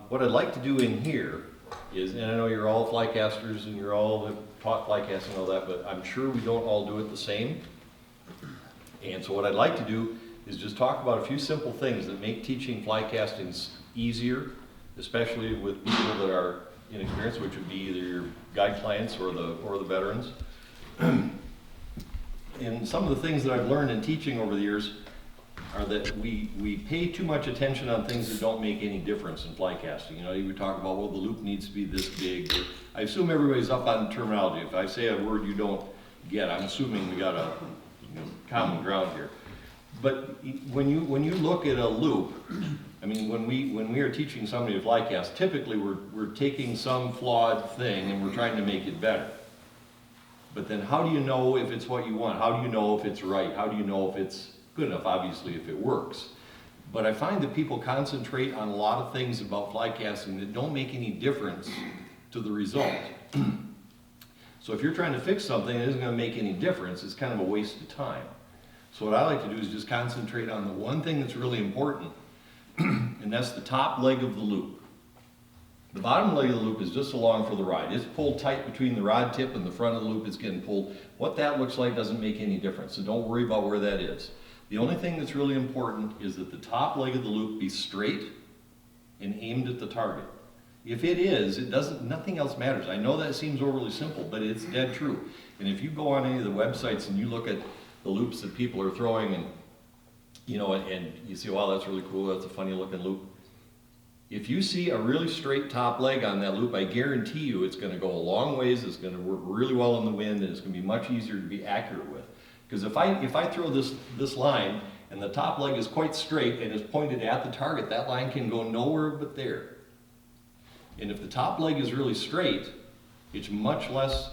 What I'd like to do in here is, and I know you're all fly casters and you're all have taught fly casting and all that, but I'm sure we don't all do it the same. And so what I'd like to do is just talk about a few simple things that make teaching fly casting easier, especially with people that are inexperienced, which would be either your guide clients or the veterans. And some of the things that I've learned in teaching over the years are that we pay too much attention on things that don't make any difference in fly casting. You know, you would talk about, well, the loop needs to be this big. I assume everybody's up on terminology. If I say a word you don't get, I'm assuming we got a common ground here. But when you look at a loop, I mean, when we are teaching somebody to fly cast, typically we're taking some flawed thing and we're trying to make it better. But then how do you know if it's what you want? How do you know if it's right? How do you know if it's good enough? Obviously, if it works. But I find that people concentrate on a lot of things about fly casting that don't make any difference to the result. So if you're trying to fix something that isn't going to make any difference, it's kind of a waste of time. So what I like to do is just concentrate on the one thing that's really important, and that's the top leg of the loop. The bottom leg of the loop is just along for the ride. It's pulled tight between the rod tip and the front of the loop. It's getting pulled. What that looks like doesn't make any difference, so don't worry about where that is. The only thing that's really important is that the top leg of the loop be straight and aimed at the target. If it is, nothing else matters. I know that seems overly simple, but it's dead true. And if you go on any of the websites and you look at the loops that people are throwing and you see, wow, that's really cool, that's a funny looking loop. If you see a really straight top leg on that loop, I guarantee you it's going to go a long ways, it's going to work really well in the wind, and it's going to be much easier to be accurate with. Because if I throw this line and the top leg is quite straight and is pointed at the target, that line can go nowhere but there. And if the top leg is really straight, it's much less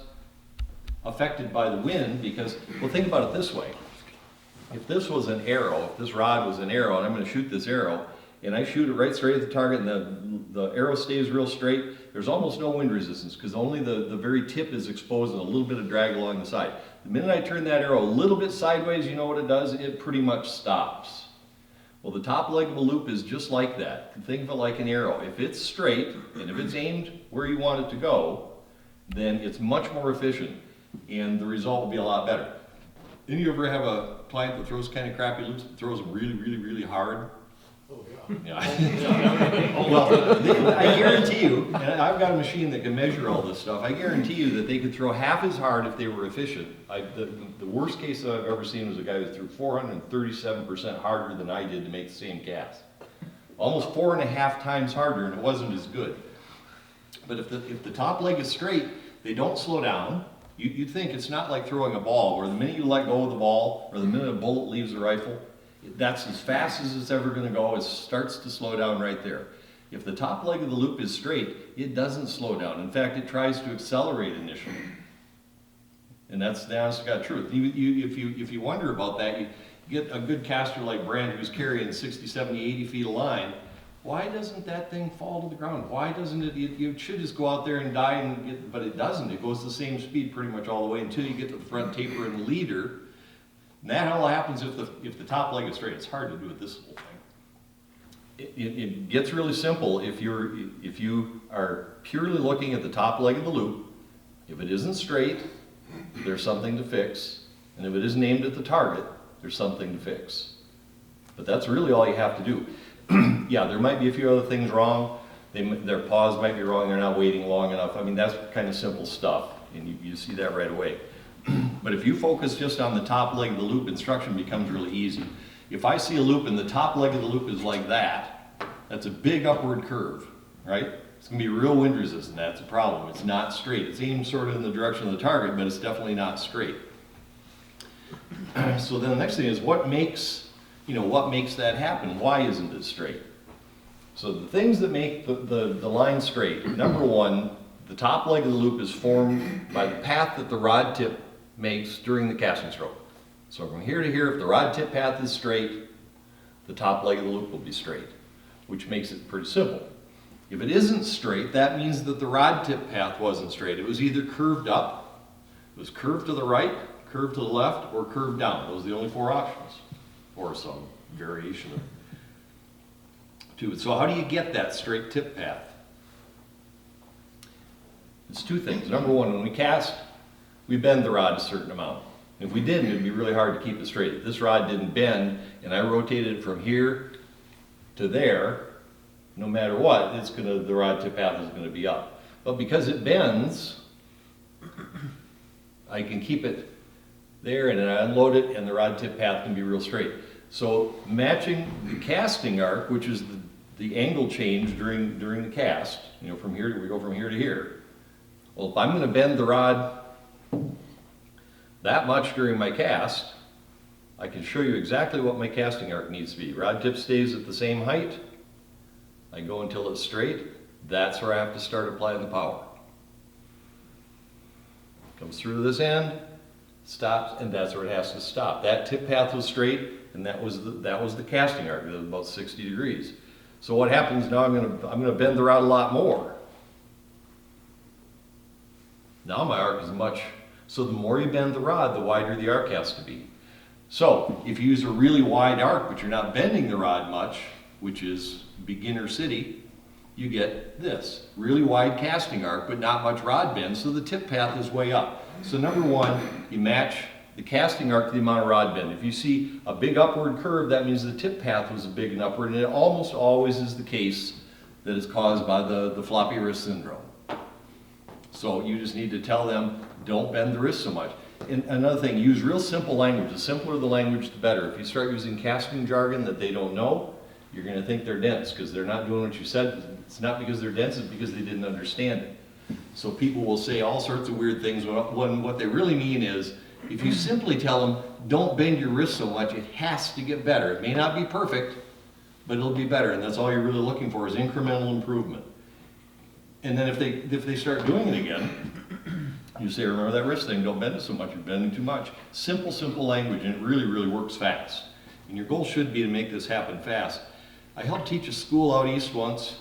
affected by the wind because, well, think about it this way. If this was an arrow, if this rod was an arrow and I'm going to shoot this arrow, and I shoot it right straight at the target and the arrow stays real straight, there's almost no wind resistance because only the very tip is exposed and a little bit of drag along the side. The minute I turn that arrow a little bit sideways, you know what it does? It pretty much stops. Well, the top leg of a loop is just like that. Think of it like an arrow. If it's straight and if it's aimed where you want it to go, then it's much more efficient and the result will be a lot better. Didn't you ever have a client that throws kind of crappy loops, that throws them really, really, really hard? Oh, yeah. Yeah. Well, I guarantee you, and I've got a machine that can measure all this stuff, I guarantee you that they could throw half as hard if they were efficient. The worst case I've ever seen was a guy who threw 437% harder than I did to make the same cast. Almost 4.5 times harder, and it wasn't as good. But if the top leg is straight, they don't slow down. You'd think it's not like throwing a ball, where the minute you let go of the ball, or the minute a bullet leaves the rifle, that's as fast as it's ever going to go. It starts to slow down right there. If the top leg of the loop is straight, it doesn't slow down. In fact, it tries to accelerate initially. And that's the honest to God truth. If you wonder about that, you get a good caster like Brand who's carrying 60, 70, 80 feet of line. Why doesn't that thing fall to the ground? Why doesn't it? You should just go out there and die, but it doesn't. It goes the same speed pretty much all the way until you get to the front taper and the leader. And that all happens if the top leg is straight. It's hard to do with this whole thing. It gets really simple if you are purely looking at the top leg of the loop. If it isn't straight, there's something to fix. And if it isn't aimed at the target, there's something to fix. But that's really all you have to do. Yeah, there might be a few other things wrong. Their pause might be wrong. They're not waiting long enough. I mean, that's kind of simple stuff, and you see that right away. But if you focus just on the top leg of the loop, instruction becomes really easy. If I see a loop and the top leg of the loop is like that, that's a big upward curve, right? It's going to be real wind resistant. That's a problem. It's not straight. It's aimed sort of in the direction of the target, but it's definitely not straight. So then the next thing is what makes that happen? Why isn't it straight? So the things that make the line straight, number one, the top leg of the loop is formed by the path that the rod tip makes during the casting stroke. So from here to here, if the rod tip path is straight, the top leg of the loop will be straight, which makes it pretty simple. If it isn't straight, that means that the rod tip path wasn't straight. It was either curved up, it was curved to the right, curved to the left, or curved down. Those are the only 4 options, or some variation of it. to it. So how do you get that straight tip path? It's two things. Number one, when we cast, we bend the rod a certain amount. If we didn't, it'd be really hard to keep it straight. If this rod didn't bend and I rotated it from here to there, no matter what, the rod tip path is gonna be up. But because it bends, I can keep it there and then I unload it and the rod tip path can be real straight. So matching the casting arc, which is the angle change during the cast, you know, from here, we go from here to here. Well, if I'm gonna bend the rod that much during my cast, I can show you exactly what my casting arc needs to be. Rod tip stays at the same height. I go until it's straight. That's where I have to start applying the power. Comes through this end, stops, and that's where it has to stop. That tip path was straight, and that was the casting arc. It was about 60 degrees. So what happens now? I'm gonna bend the rod a lot more. Now my arc is much. So the more you bend the rod, the wider the arc has to be. So if you use a really wide arc, but you're not bending the rod much, which is beginner city, you get this really wide casting arc, but not much rod bend, so the tip path is way up. So number one, you match the casting arc to the amount of rod bend. If you see a big upward curve, that means the tip path was big and upward, and it almost always is the case that is caused by the floppy wrist syndrome. So you just need to tell them, don't bend the wrist so much. And another thing, use real simple language. The simpler the language, the better. If you start using casting jargon that they don't know, you're going to think they're dense because they're not doing what you said. It's not because they're dense, it's because they didn't understand it. So people will say all sorts of weird things when what they really mean is, if you simply tell them, don't bend your wrist so much, it has to get better. It may not be perfect, but it'll be better. And that's all you're really looking for is incremental improvement. And then if they start doing it again, you say, remember that wrist thing, don't bend it so much, you're bending too much. Simple, simple language, and it really, really works fast. And your goal should be to make this happen fast. I helped teach a school out east once,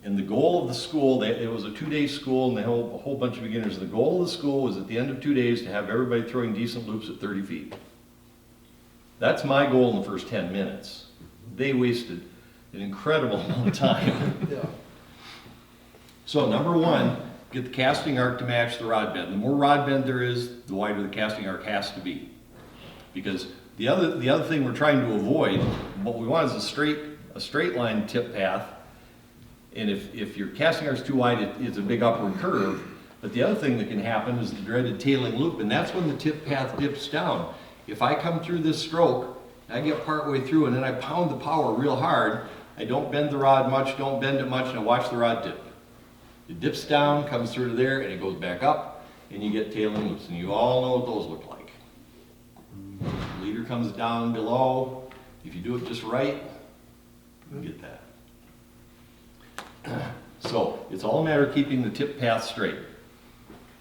and the goal of the school, it was a 2-day school, and they had a whole bunch of beginners. The goal of the school was at the end of 2 days to have everybody throwing decent loops at 30 feet. That's my goal in the first 10 minutes. They wasted an incredible amount of time. Yeah. So number one, get the casting arc to match the rod bend. The more rod bend there is, the wider the casting arc has to be. Because the other thing we're trying to avoid, what we want is a straight line tip path. And if your casting arc is too wide, it's a big upward curve. But the other thing that can happen is the dreaded tailing loop, and that's when the tip path dips down. If I come through this stroke, I get partway through, and then I pound the power real hard, I don't bend the rod much, don't bend it much, and I watch the rod dip. It dips down, comes through to there, and it goes back up, and you get tailing loops. And you all know what those look like. The leader comes down below. If you do it just right, you get that. So it's all a matter of keeping the tip path straight.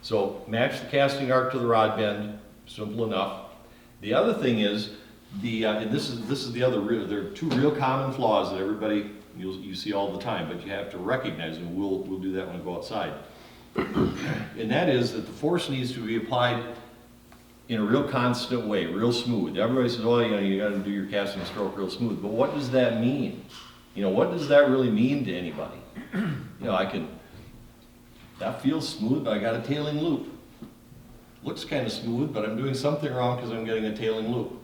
So match the casting arc to the rod bend, simple enough. The other thing is, and this is the other there are two real common flaws that everybody you see all the time, but you have to recognize them. We'll do that when we go outside. And that is that the force needs to be applied in a real constant way, real smooth. Everybody says, well, you got to do your casting stroke real smooth. But what does that mean? What does that really mean to anybody? That feels smooth, but I got a tailing loop. Looks kind of smooth, but I'm doing something wrong because I'm getting a tailing loop.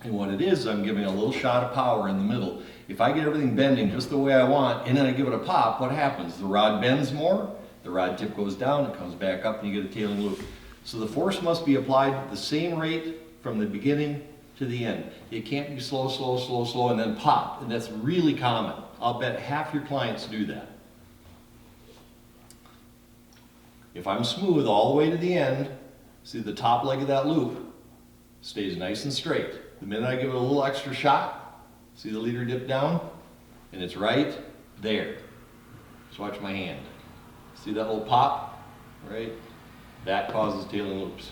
And what it is, I'm giving a little shot of power in the middle. If I get everything bending just the way I want, and then I give it a pop, what happens? The rod bends more, the rod tip goes down, it comes back up, and you get a tailing loop. So the force must be applied at the same rate from the beginning to the end. It can't be slow, slow, slow, slow, and then pop. And that's really common. I'll bet half your clients do that. If I'm smooth all the way to the end, see the top leg of that loop stays nice and straight. The minute I give it a little extra shot, see the leader dip down, and it's right there. Just watch my hand. See that little pop, right? That causes tailing loops.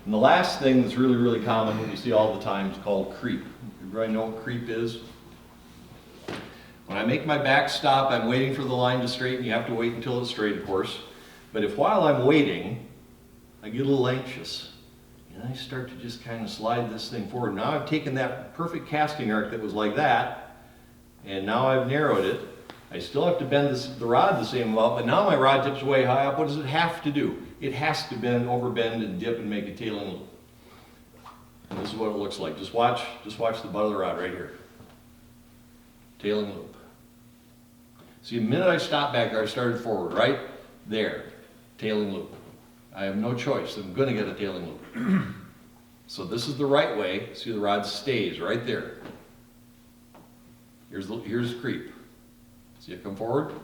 And the last thing that's really, really common, that you see all the time, is called creep. Everybody know what creep is? When I make my back stop, I'm waiting for the line to straighten. You have to wait until it's straight, of course. But if while I'm waiting, I get a little anxious, and I start to just kind of slide this thing forward. Now I've taken that perfect casting arc that was like that, and now I've narrowed it. I still have to bend the rod the same amount, but now my rod tip's way high up. What does it have to do? It has to bend, overbend, and dip and make a tailing loop. And this is what it looks like. Just watch the butt of the rod right here. Tailing loop. See, the minute I stopped back there, I started forward, right there. Tailing loop. I have no choice. I'm going to get a tailing loop. So this is the right way. See, the rod stays right there. Here's the creep. See it come forward?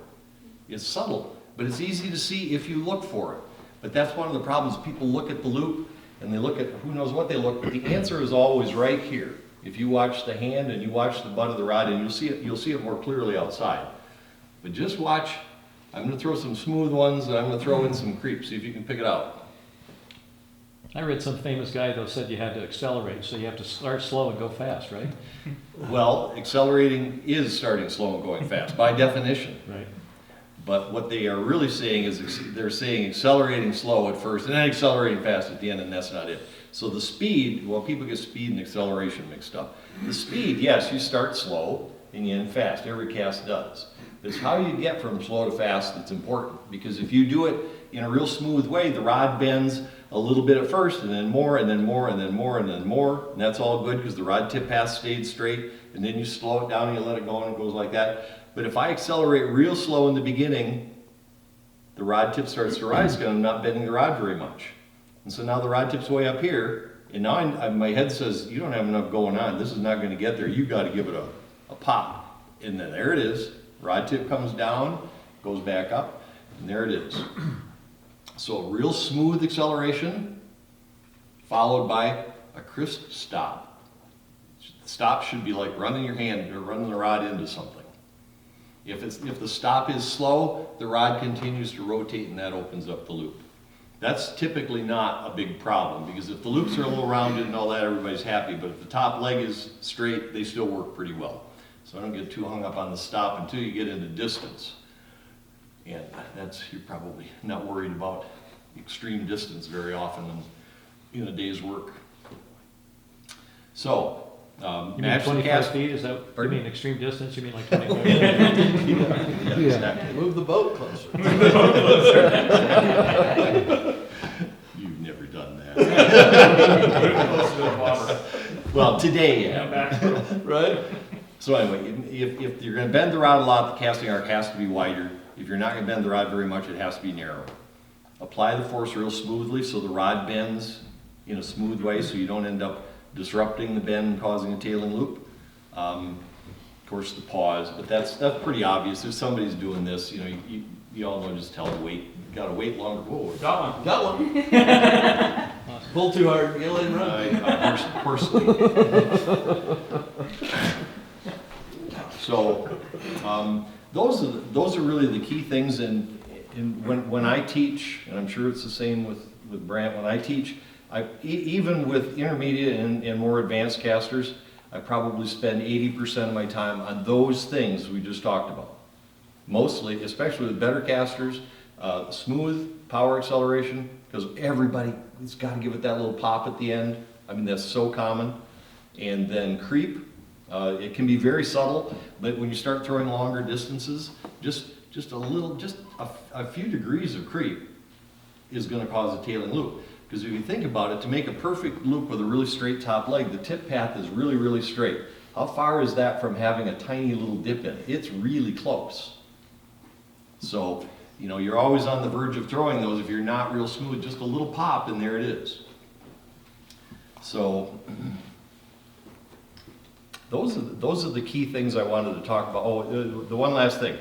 It's subtle, but it's easy to see if you look for it. But that's one of the problems. People look at the loop and they look at who knows what they look, but the answer is always right here. If you watch the hand and you watch the butt of the rod, and you'll see it more clearly outside. But just watch. I'm going to throw some smooth ones and I'm going to throw in some creeps. See if you can pick it out. I read some famous guy though said you had to accelerate, so you have to start slow and go fast, right? Well, accelerating is starting slow and going fast by definition. Right. But what they are really saying is they're saying accelerating slow at first and then accelerating fast at the end, and that's not it. So the speed, well, people get speed and acceleration mixed up. The speed, yes, you start slow and you end fast. Every cast does. It's how you get from slow to fast that's important, because if you do it in a real smooth way, the rod bends a little bit at first, and then more, and then more, and then more, and then more, and that's all good because the rod tip path stayed straight, and then you slow it down and you let it go, and it goes like that. But if I accelerate real slow in the beginning, the rod tip starts to rise because I'm not bending the rod very much. And so now the rod tip's way up here, and now my head says, you don't have enough going on, this is not going to get there, you've got to give it a pop. And then there it is, rod tip comes down, goes back up, and there it is. So real smooth acceleration, followed by a crisp stop. Stop should be like running your hand or running the rod into something. If the stop is slow, the rod continues to rotate and that opens up the loop. That's typically not a big problem, because if the loops are a little rounded and all that, everybody's happy, but if the top leg is straight, they still work pretty well. So I don't get too hung up on the stop until you get into distance. And you're probably not worried about extreme distance very often in a day's work. So, you mean 25 feet? Is that, you mean extreme distance? You mean like 25 feet? Yeah, exactly. Move the boat closer. You've never done that. Well, today, yeah. Right? So anyway, if you're going to bend the rod a lot, the casting arc has to be wider. If you're not going to bend the rod very much, it has to be narrow. Apply the force real smoothly so the rod bends in a smooth way so you don't end up disrupting the bend and causing a tailing loop. Of course, the pause, but that's pretty obvious. If somebody's doing this, you all know, just tell them wait. You gotta wait longer. Whoa. Got one. Pull too hard, you'll let him run. So those are really the key things. And when I teach, and I'm sure it's the same with Brant, when I teach, even with intermediate and more advanced casters, I probably spend 80% of my time on those things we just talked about. Mostly, especially with better casters, smooth power acceleration, because everybody's got to give it that little pop at the end. I mean, that's so common. And then creep. It can be very subtle, but when you start throwing longer distances, just a few degrees of creep is going to cause a tailing loop. Because if you think about it, to make a perfect loop with a really straight top leg, the tip path is really, really straight. How far is that from having a tiny little dip in it? It's really close. So, you're always on the verge of throwing those. If you're not real smooth, just a little pop and there it is. So, those are the key things I wanted to talk about. Oh, the one last thing.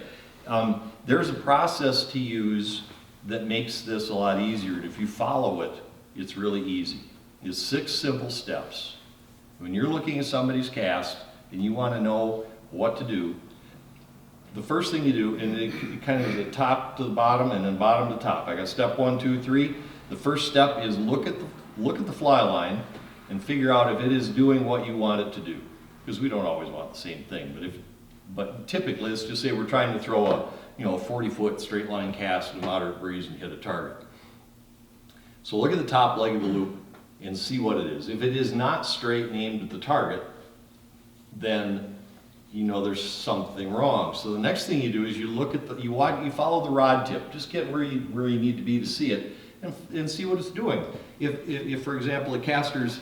There's a process to use that makes this a lot easier. If you follow it, it's really easy. It's 6 simple steps. When you're looking at somebody's cast and you want to know what to do, the first thing you do, and it kind of is the top to the bottom and then bottom to top. I got step 1, 2, 3. The first step is look at the fly line and figure out if it is doing what you want it to do. Because we don't always want the same thing, but typically, let's just say we're trying to throw a 40-foot straight line cast in a moderate breeze and hit a target. So look at the top leg of the loop and see what it is. If it is not straight and aimed at the target, then you know there's something wrong. So the next thing you do is you look at you follow the rod tip, just get where you need to be to see it, and see what it's doing. If for example the caster's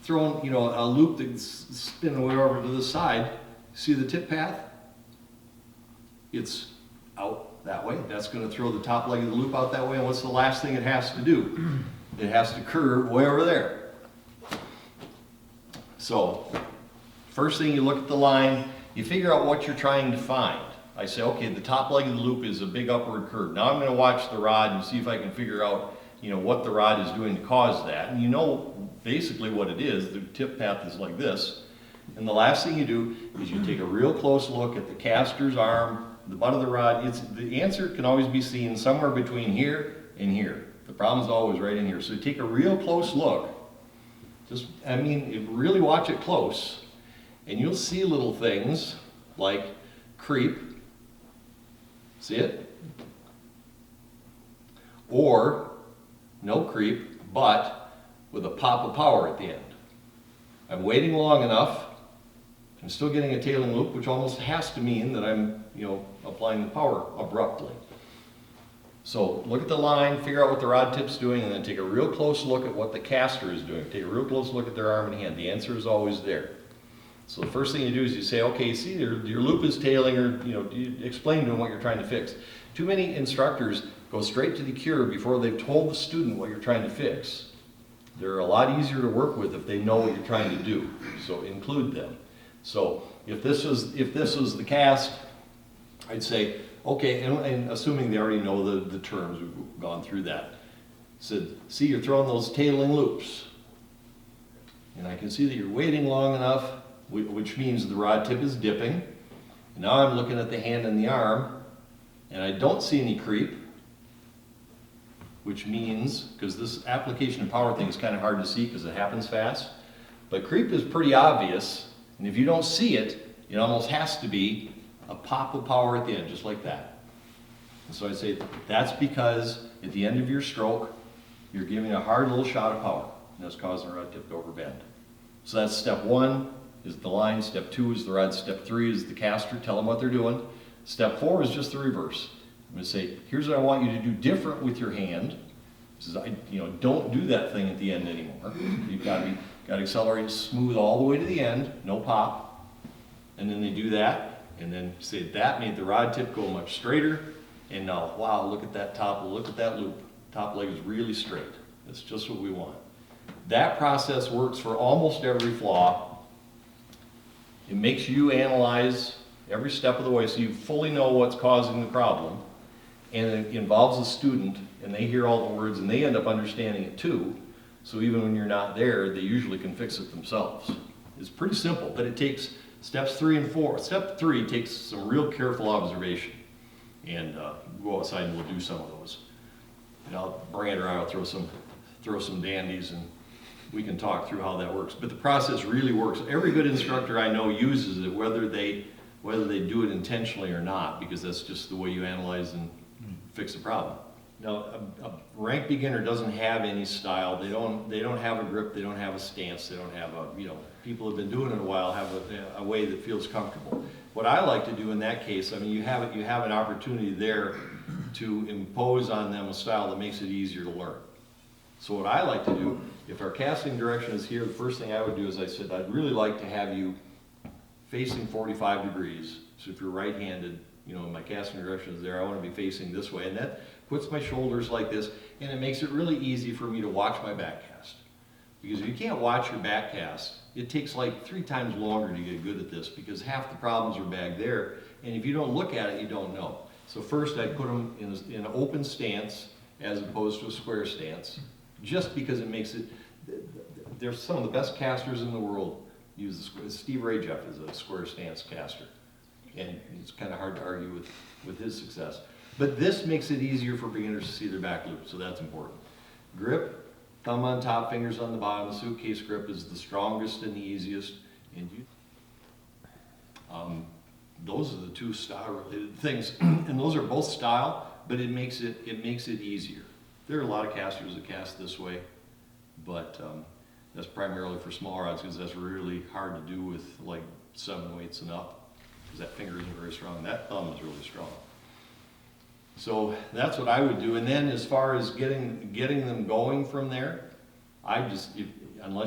throwing, you know, a loop that's spinning way over to the side, see the tip path? It's out that way. That's going to throw the top leg of the loop out that way. And what's the last thing it has to do? It has to curve way over there. So first thing, you look at the line, you figure out what you're trying to find. I say, okay, the top leg of the loop is a big upward curve. Now I'm going to watch the rod and see if I can figure out, you know, what the rod is doing to cause that. And you know basically what it is. The tip path is like this. And the last thing you do is you take a real close look at the caster's arm, the butt of the rod. The answer can always be seen somewhere between here and here. The problem is always right in here. So you take a real close look. Really watch it close. And you'll see little things like creep. See it? Or no creep, but with a pop of power at the end. I'm waiting long enough. I'm still getting a tailing loop, which almost has to mean that I'm, you know, applying the power abruptly. So look at the line, figure out what the rod tip's doing, and then take a real close look at what the caster is doing. Take a real close look at their arm and hand. The answer is always there. So the first thing you do is you say, okay, see, your loop is tailing, or, you know, you explain to them what you're trying to fix. Too many instructors go straight to the cure before they've told the student what you're trying to fix. They're a lot easier to work with if they know what you're trying to do. So include them. So if this was the cast, I'd say, okay, and assuming they already know the terms, we've gone through that. Said, see, you're throwing those tailing loops. And I can see that you're waiting long enough, which means the rod tip is dipping. And now I'm looking at the hand and the arm, and I don't see any creep, which means, because this application of power thing is kind of hard to see because it happens fast, but creep is pretty obvious, and if you don't see it, it almost has to be a pop of power at the end, just like that. And so I say, that's because at the end of your stroke, you're giving a hard little shot of power, and that's causing the rod tip to overbend. So that's step one, is the line. Step two is the rod. Step three is the caster. Tell them what they're doing. Step four is just the reverse. I'm going to say, here's what I want you to do different with your hand. Says, don't do that thing at the end anymore. You've got to accelerate smooth all the way to the end, no pop. And then they do that, and then say that made the rod tip go much straighter. And now, wow, look at that top, look at that loop. Top leg is really straight. That's just what we want. That process works for almost every flaw. It makes you analyze every step of the way so you fully know what's causing the problem. And it involves a student, and they hear all the words, and they end up understanding it too. So even when you're not there, they usually can fix it themselves. It's pretty simple, but it takes steps 3 and 4. Step 3 takes some real careful observation. And we'll go outside and we'll do some of those. And I'll bring it around, I'll throw some dandies, and we can talk through how that works. But the process really works. Every good instructor I know uses it, whether they do it intentionally or not, because that's just the way you analyze and fix the problem. Now, a rank beginner doesn't have any style. They don't have a grip. They don't have a stance. They don't have people who've been doing it a while have a way that feels comfortable. What I like to do in that case, you have an opportunity there to impose on them a style that makes it easier to learn. So what I like to do, if our casting direction is here, the first thing I would do is I said, I'd really like to have you facing 45 degrees. So if you're right-handed, my casting direction is there, I want to be facing this way. And that puts my shoulders like this, and it makes it really easy for me to watch my back cast. Because if you can't watch your back cast, it takes like 3 times longer to get good at this, because half the problems are back there, and if you don't look at it, you don't know. So first I put them in an open stance as opposed to a square stance, just because it makes it, there's some of the best casters in the world use the square. Steve Rajeff is a square stance caster, and it's kind of hard to argue with his success. But this makes it easier for beginners to see their back loop, so that's important. Grip, thumb on top, fingers on the bottom. The suitcase grip is the strongest and the easiest. And those are the 2 style-related things, and those are both style, but it makes it easier. There are a lot of casters that cast this way, but that's primarily for small rods because that's really hard to do with like 7 weights and up. because that finger isn't very strong. That thumb is really strong. So that's what I would do. And then as far as getting them going from there, unless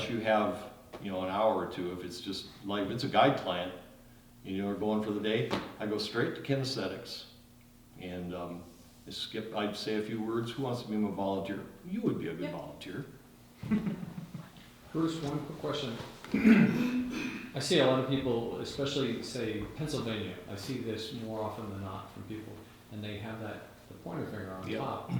you have, an hour or two, if it's just like, if it's a guide client, we're going for the day, I go straight to kinesthetics. And I'd say a few words. Who wants to be a volunteer? You would be a good volunteer. Bruce, one quick question. I see a lot of people, especially say Pennsylvania, I see this more often than not from people, and they have the pointer finger on top.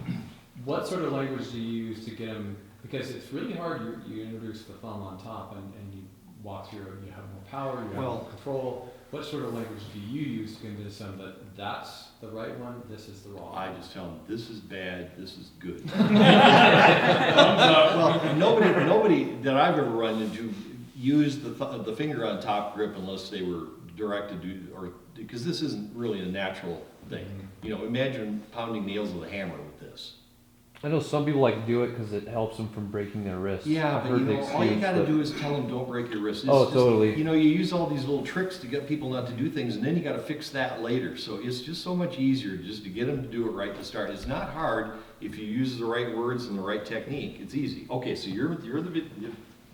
What sort of language do you use to get them, because it's really hard, you introduce the thumb on top and you walk through it, you have more power, you have more control. What sort of language do you use to convince them that that's the right one, this is the wrong one? I just tell them, this is bad, this is good. Thumbs up. Well, nobody that I've ever run into used the finger on top grip unless they were directed to, or because this isn't really a natural thing. Imagine pounding nails with a hammer with this. I know some people like to do it because it helps them from breaking their wrists. Yeah, I've but heard the all you excuse, got to but- do is tell them don't break your wrist. Totally. You use all these little tricks to get people not to do things, and then you got to fix that later. So it's just so much easier just to get them to do it right to start. It's not hard if you use the right words and the right technique. It's easy. Okay, so you're the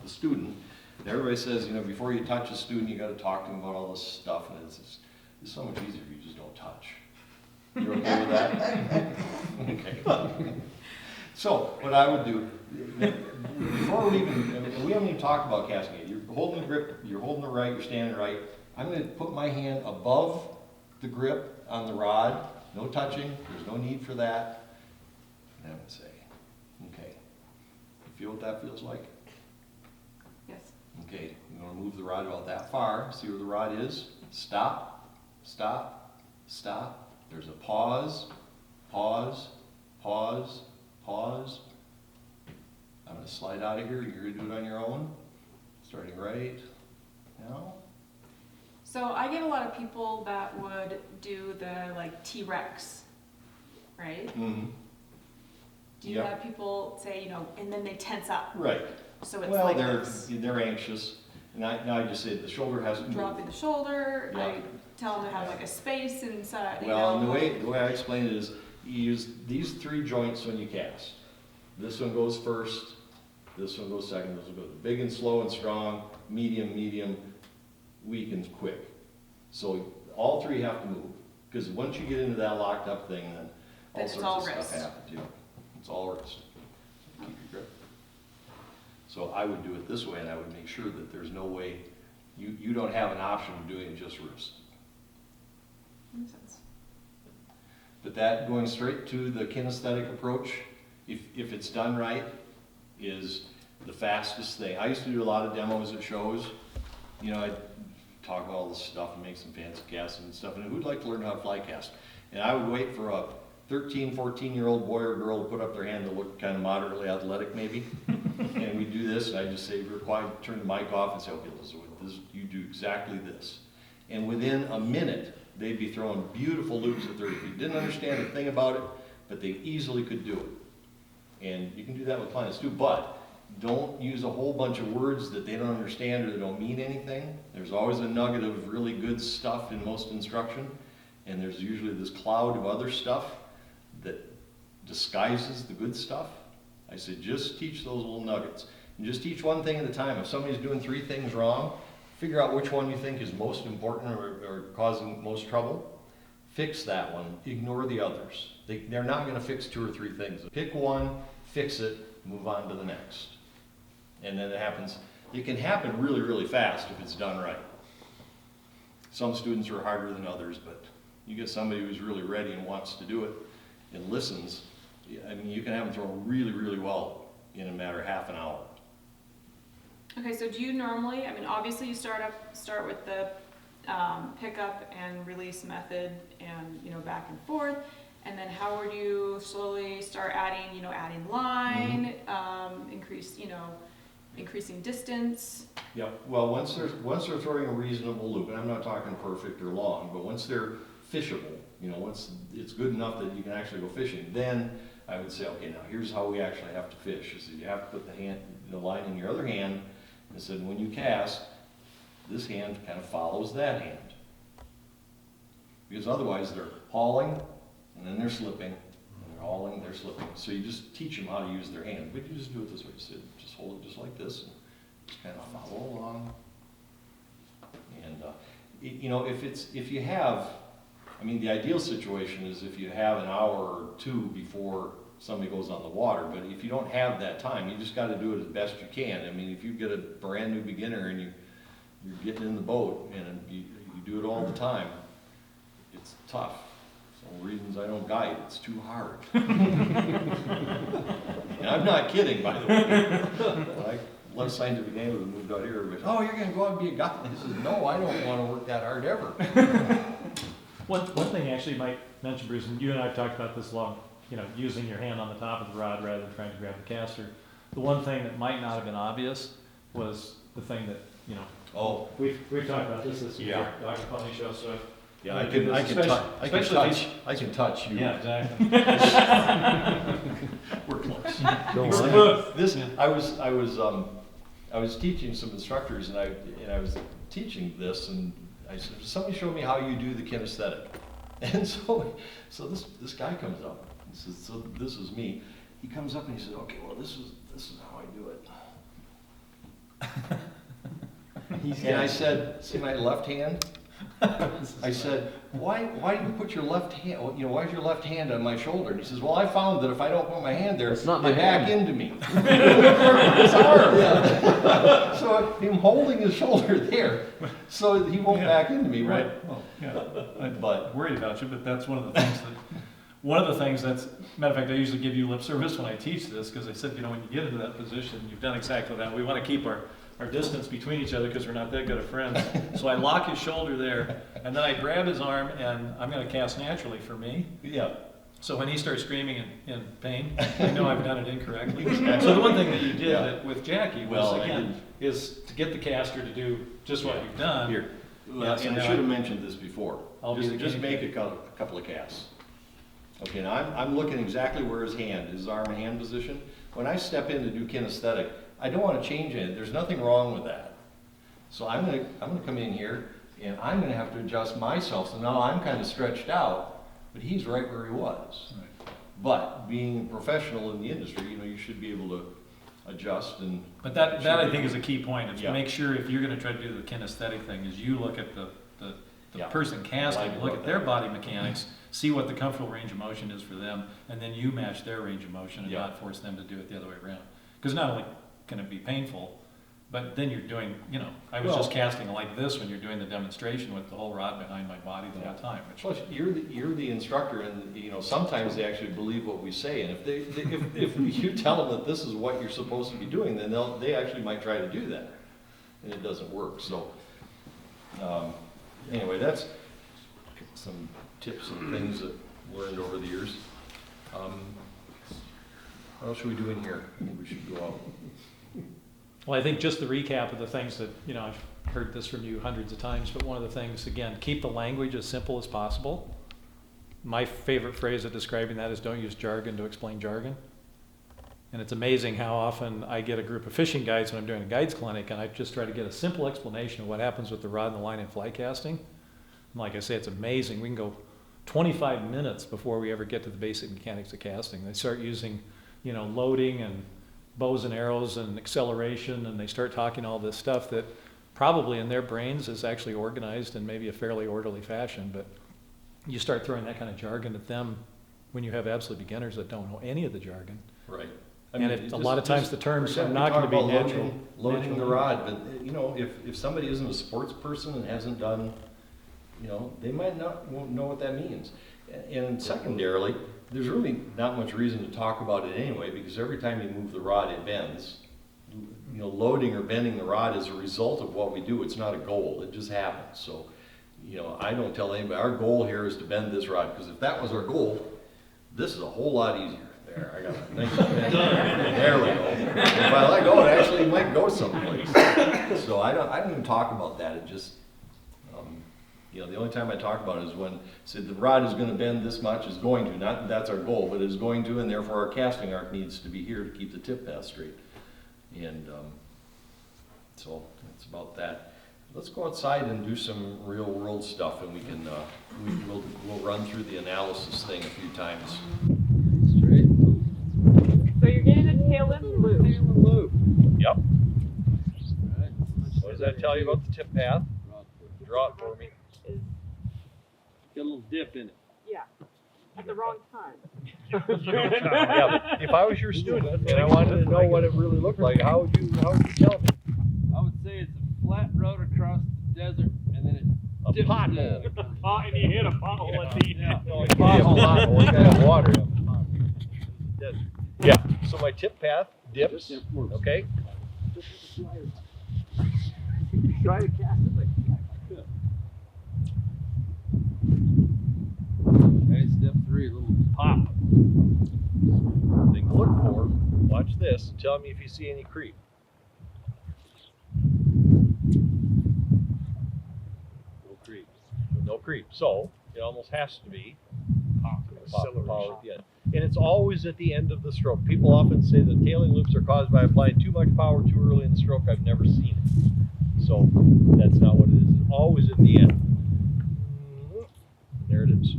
student. And everybody says, before you touch a student, you got to talk to them about all this stuff, and it's so much easier if you just don't touch. You're okay with that? Okay. So what I would do, before we haven't even talked about casting it. You're holding the grip, you're holding the right, you're standing right. I'm going to put my hand above the grip on the rod. No touching, there's no need for that. And I'm going to say, okay, you feel what that feels like? Yes. Okay, you're going to move the rod about that far. See where the rod is? Stop, stop, stop. There's a pause, pause, pause, pause. I'm going to slide out of here. You're going to do it on your own. Starting right now. So I get a lot of people that would do the T-Rex, right? Mm-hmm. Do you have people say, and then they tense up? Right. So it's Well, like they're anxious. And I just say the shoulder has to move. dropping the shoulder. Yeah. I tell them to have a space inside. Well, and the way I explain it is you use these three joints when you cast. This one goes first, this one goes second, this one goes big and slow and strong, medium, weak and quick. So all three have to move. Because once you get into that locked up thing, then all it's sorts all of wrist. stuff happens. It's all wrist. Keep your grip. So I would do it this way, and I would make sure that there's no way, you don't have an option of doing just wrist. Makes sense. But that going straight to the kinesthetic approach, if it's done right, is the fastest thing. I used to do a lot of demos at shows. I'd talk about all this stuff and make some fancy casting and stuff, and who'd like to learn how to fly cast? And I would wait for a 13, 14-year-old boy or girl to put up their hand that looked kind of moderately athletic maybe. And we'd do this, and I'd just say, real quiet, turn the mic off and say, okay, you do exactly this. And within a minute, they'd be throwing beautiful loops at 30 feet. Didn't understand a thing about it, but they easily could do it. And you can do that with clients too, but don't use a whole bunch of words that they don't understand or that don't mean anything. There's always a nugget of really good stuff in most instruction, and there's usually this cloud of other stuff that disguises the good stuff. I said, just teach those little nuggets. And just teach one thing at a time. If somebody's doing 3 things wrong, figure out which one you think is most important or causing most trouble. Fix that one. Ignore the others. They're not going to fix 2 or 3 things. Pick one, fix it, move on to the next. And then it can happen really, really fast if it's done right. Some students are harder than others, but you get somebody who's really ready and wants to do it and listens, you can have them throw really, really well in a matter of half an hour. Okay, so do you normally, obviously you start with the pickup and release method and, back and forth, and then how would you slowly start adding, adding line, increasing distance? Yeah, well, once they're throwing a reasonable loop, and I'm not talking perfect or long, but once they're fishable, once it's good enough that you can actually go fishing, then I would say, okay, now here's how we actually have to fish. Is you have to put the line in your other hand, and said when you cast, this hand kind of follows that hand. Because otherwise they're hauling, and then they're slipping, and they're hauling, they're slipping. So you just teach them how to use their hand, but you just do it this way. Just hold it just like this, and just kind of follow along. And, you know, if you have, I mean, the ideal situation is if you have an hour or two before somebody goes on the water, but if you don't have that time, you just gotta do it as best you can. I mean, if you get a brand new beginner and you're getting in the boat and you do it all the time, it's tough. It's one of the reasons I don't guide, it's too hard. And I'm not kidding, by the way. When I left Scientific Name and moved out here, everybody's, oh, you're gonna go out and be a guide? I said, no, I don't wanna work that hard ever. One thing actually you might mention, Bruce, and you and I have talked about this long, you know, using your hand on the top of the rod rather than trying to grab the caster. The one thing that might not have been obvious was the thing that, you know, Oh, we've talked about this Yeah. Dr. Pony show, so yeah, I can touch you. yeah, exactly. We're close. I was teaching some instructors, and I was teaching this, and I said, somebody show me how you do the kinesthetic. And so this guy comes up. He says, so this is me. He comes up and he says, okay, well, this is how I do it. And I said, see my left hand? I said, why do you put your left hand, you know, why is your left hand on my shoulder? And he says, well, I found that if I don't put my hand there, It's not they my back hand. into me. His arm. Yeah. So I'm holding his shoulder there, so he won't back into me, right? Well, yeah, But I'm worried about you, but that's one of the things that's, matter of fact, I usually give you lip service when I teach this, because I said, you know, when you get into that position, you've done exactly that. We want to keep our distance between each other because we're not that good of friends. So I lock his shoulder there, and then I grab his arm, and I'm going to cast naturally for me. yeah, So when he starts screaming in pain, I know I've done it incorrectly. So the one thing that you did Yeah. with Jackie was, Well, I again, didn't- is to get the caster to do just what you've done. here. Yeah, And I should have mentioned this before. I'll be the Just guinea make pig. a couple of casts. Okay, now I'm looking exactly where his arm and hand position. When I step in to do kinesthetic, I don't want to change it. There's nothing wrong with that. So I'm gonna come in here, and I'm gonna have to adjust myself. So now I'm kind of stretched out, but he's right where he was. But being a professional in the industry, you know, you should be able to adjust and. But that I think is a key point, is Yeah. to make sure if you're gonna try to do the kinesthetic thing, is you look at the Yeah. person casting, Like look what at their that- body mechanics, see what the comfortable range of motion is for them, and then you match their range of motion and Yeah. not force them to do it the other way around. Because not only can it be painful, but then you're doing, you know, I was just casting like this when you're doing the demonstration with the whole rod behind my body the whole time, which, Plus, you're the instructor, and, you know, sometimes they actually believe what we say, and if you tell them that this is what you're supposed to be doing, then they actually might try to do that, and it doesn't work, so. Anyway, that's some tips and things that learned over the years. What else should we do in here? I think we should go out. well, I think just the recap of the things that, you know, I've heard this from you hundreds of times, but one of the things, again, keep the language as simple as possible. My favorite phrase of describing that is don't use jargon to explain jargon. And it's amazing how often I get a group of fishing guides when I'm doing a guides clinic, and I just try to get a simple explanation of what happens with the rod and the line in fly casting. And like I say, it's amazing. We can go 25 minutes before we ever get to the basic mechanics of casting. They start using, you know, loading and bows and arrows and acceleration, and they start talking all this stuff that probably in their brains is actually organized in maybe a fairly orderly fashion, but you start throwing that kind of jargon at them when you have absolute beginners that don't know any of the jargon. Right. And a lot of times the terms are not going gonna be natural. Loading the rod, but, you know, if somebody isn't a sports person and hasn't done, you know, they might won't know what that means. And secondarily, there's really not much reason to talk about it anyway, because every time you move the rod, it bends. You know, loading or bending the rod is a result of what we do. It's not a goal. It just happens. So, you know, I don't tell anybody, our goal here is to bend this rod, because if that was our goal, this is a whole lot easier. There, I got it. Nice and bent. There we go. If I let go, it actually might go someplace. So I don't even talk about that. It just, you know, the only time I talk about it is when, said the rod is going to bend this much, is going to, not that's our goal, but is going to, and therefore our casting arc needs to be here to keep the tip path straight. And so that's about that. let's go outside and do some real world stuff, and we can, we'll run through the analysis thing a few times. Straight. So you're getting a tail lift loop. Yep. Right. What does that tell you about the tip path? Draw it for me. Get a little dip in it. Yeah, at the wrong time. Yeah, but if I was your student and I wanted to know what it really looked like, how would you tell me? I would say it's a flat road across the desert, and then it A dips pothole. And you hit a pothole at the end. No, it's a pothole. We gotta have water. Yeah, so my tip path dips, okay? Try to cast it like that. Okay, step 3, a little pop. Thing to look for, watch this, and tell me if you see any creep. No creep. No creep, so it almost has to be pop the power at the end. And it's always at the end of the stroke. People often say that tailing loops are caused by applying too much power too early in the stroke. I've never seen it. So that's not what it is. It's always at the end. There it is.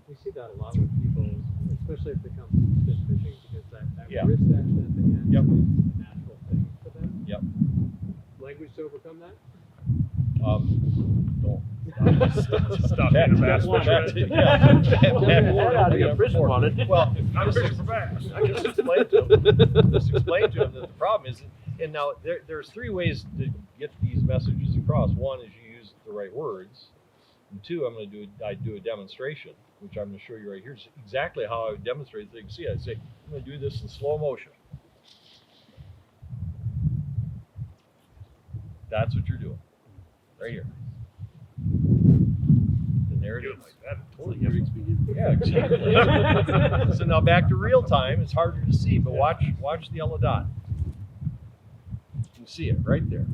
We see that a lot with people, especially if they come fish fishing, because that Yeah. wrist action at the end Yep. is a natural thing for them. Yep. Language to overcome that? Don't. Stop being a bass fisherman. Well, I just explained to him that the problem is, and now there's 3 ways to get these messages across. One is you use the right words, and 2, I do a demonstration, which I'm going to show you right here. It's exactly how I would demonstrate. So you can see, I say, I'm going to do this in slow motion. That's what you're doing, right here. And there it is. Yeah, exactly. So now back to real time. It's harder to see, but watch the yellow dot. You can see it right there.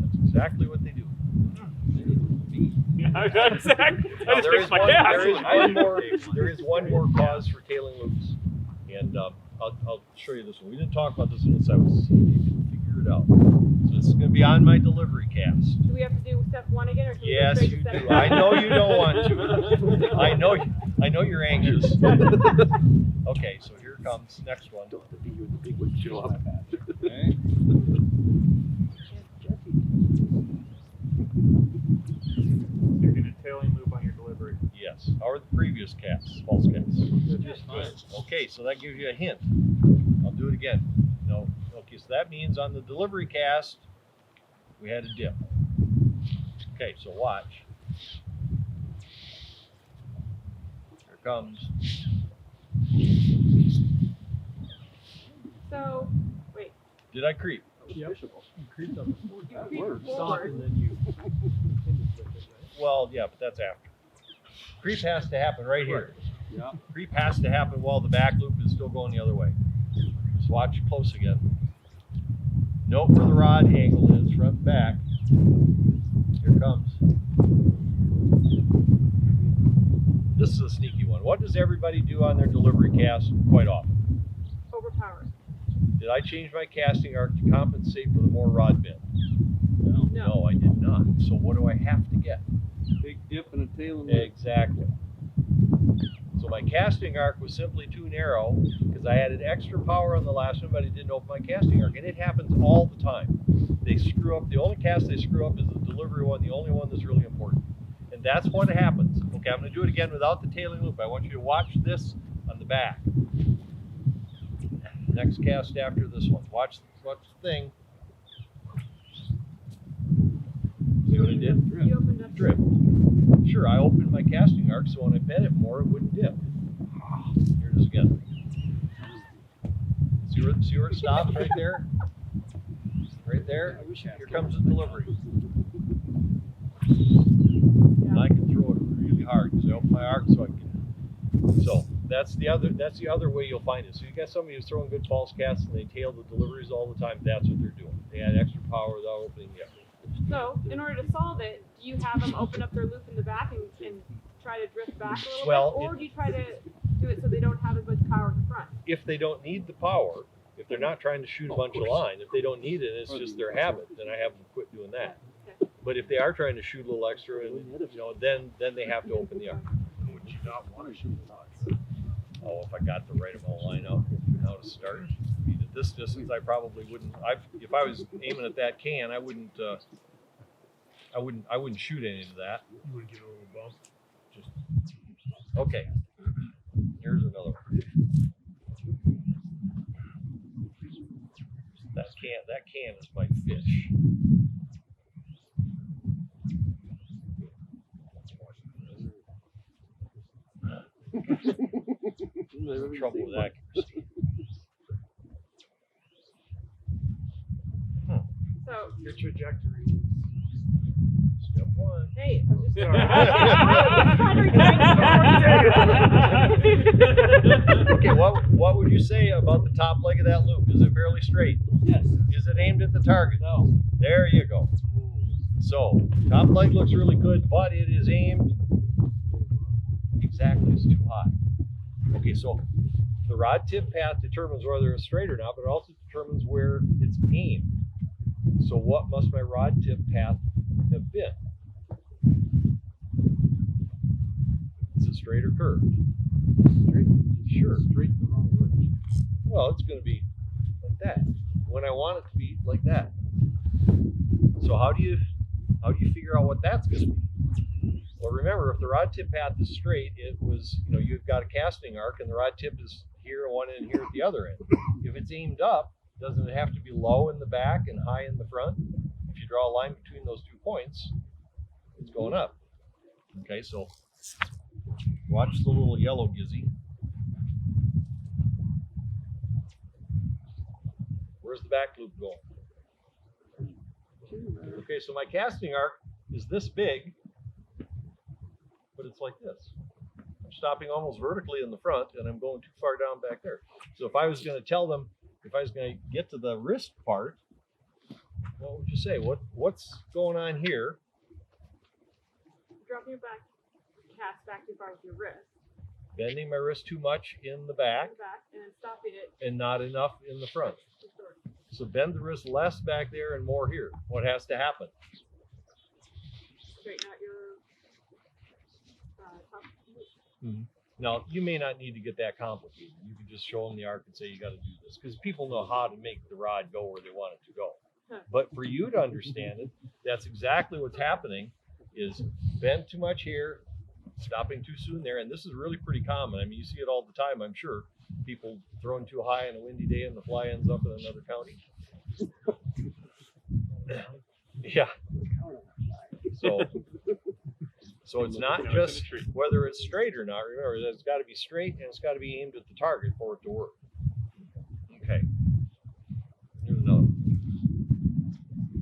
That's exactly what they do. Yeah, exactly. Now, I just fixed my cast. there is one more cause for tailing loops, and I'll show you this one. We didn't talk about this one since I was seeing if you can figure it out. So this is going to be on my delivery cast. Do we have to do step 1 again, or can we go Yes, straight you to step do. 2? I know you don't want to. I know you're anxious. Okay, so here comes next one. Okay. You're getting a tailing loop on your delivery. Yes, or the previous casts, false casts. Just fine. Okay, so that gives you a hint. I'll do it again. No, okay, so that means on the delivery cast, we had a dip. Okay, so watch. Here comes. So, wait, Did I creep? Yep. Creeped on the board. you creep Stop forward. and then you continue with it, right? Well, yeah, but that's after. Creep has to happen right here. Yeah. Creep has to happen while the back loop is still going the other way. Just watch close again. Note where the rod angle is, front and back. Here comes. This is a sneaky one. What does everybody do on their delivery cast quite often? Overpowered. Did I change my casting arc to compensate for the more rod bend? No. No, I did not. So what do I have to get? Big dip and a tail and loop. Exactly. So my casting arc was simply too narrow because I added extra power on the last one, but I didn't open my casting arc. And it happens all the time. They screw up. The only cast they screw up is the delivery one, the only one that's really important. And that's what happens. Okay, I'm going to do it again without the tailing loop. I want you to watch this on the back. Next cast after this one. Watch the thing. See what I did? You opened up. Drift. Sure, I opened my casting arc so when I bent it more, it wouldn't dip. Here it is again. See where it stops right there? Right there? Here comes the delivery. And I can throw it really hard because I open my arc so I can. So that's the other way you'll find it. So you got somebody who's throwing good false casts and they tail the deliveries all the time. That's what they're doing. They add extra power without opening the arc. So, in order to solve it, do you have them open up their loop in the back and try to drift back a little Well, bit? Or do you try to do it so they don't have as much power in the front? If they don't need the power, If they're not trying to shoot a bunch of line, if they don't need it, it's just their habit, then I have them quit doing that. But if they are trying to shoot a little extra, and then they have to open the arc. Would you not want to shoot lots? Oh, if I got the right amount of line out how to start. I mean, at this distance, I probably wouldn't. If I was aiming at that can, I wouldn't shoot any of that. You would give it a little bump. Just okay. Here's another one. That can is my fish. There's trouble with accuracy. So, Your trajectory. Step one. hey, I'm just Okay, what would you say about the top leg of that loop? Is it fairly straight? Yes. Is it aimed at the target? No. There you go. So, top leg looks really good, but it is aimed exactly, it's too high. Okay, so the rod tip path determines whether it's straight or not, but it also determines where it's aimed. So what must my rod tip path have been? Is it straight or curved? Straight. Sure. Straight the wrong way. Well, it's going to be like that when I want it to be like that. So how do you figure out what that's going to be? Well, remember, if the rod tip path is straight, it was, you've got a casting arc and the rod tip is here one end, here at the other end. If it's aimed up, doesn't it have to be low in the back and high in the front? If you draw a line between those 2 points, it's going up. Okay, so watch the little yellow gizzy. Where's the back loop going? Okay, so my casting arc is this big, but it's like this. I'm stopping almost vertically in the front and I'm going too far down back there. So if I was going to tell them, if I was going to get to the wrist part, what would you say? What's going on here? dropping your back, cast back too far with your wrist, Bending my wrist too much in the back and then stopping it. and not enough in the front. to short. So bend the wrist less back there and more here. What has to happen? Straighten out your top. Now, you may not need to get that complicated. You can just show them the arc and say you got to do this, because people know how to make the rod go where they want it to go. But for you to understand it, that's exactly what's happening, is bend too much here, stopping too soon there. And this is really pretty common. I mean, you see it all the time, I'm sure. People throwing too high on a windy day and the fly ends up in another county. Yeah. So it's not just whether it's straight or not. Remember, it's got to be straight and it's got to be aimed at the target for it to work. Okay. Here's another one.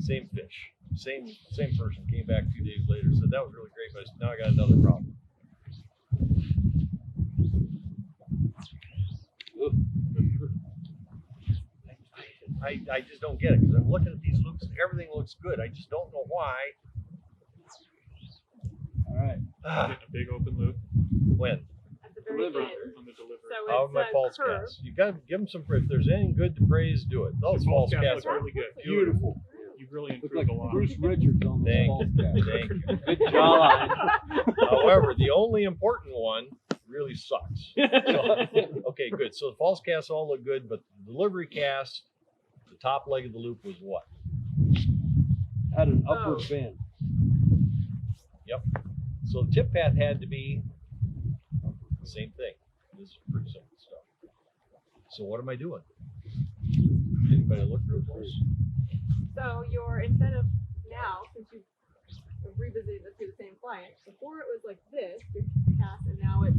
Same fish. Same person came back a few days later and said that was really great, but now I got another problem. I just don't get it, because I'm looking at these loops and everything looks good. I just don't know why. All right. Getting a big open loop When? At the very Deliver. end. on the delivery. So How it's are my false curve. casts? You got to give them some. If there's anything good to praise, do it. Those The false false casts cast are are really good. Beautiful. You've really Look improved like a lot. Bruce Richards on the Thank false you. cast. Thank you. Good jawline. However, the only important one really sucks. Okay, good. So the false casts all look good, but the delivery cast, the top leg of the loop was what? Had an upward bend. Yep. So the tip path had to be the same thing. This is pretty simple stuff. So what am I doing? Anybody look real close? So your incentive now, since you've revisited this to the same client, before it was like this, your cast, and now it's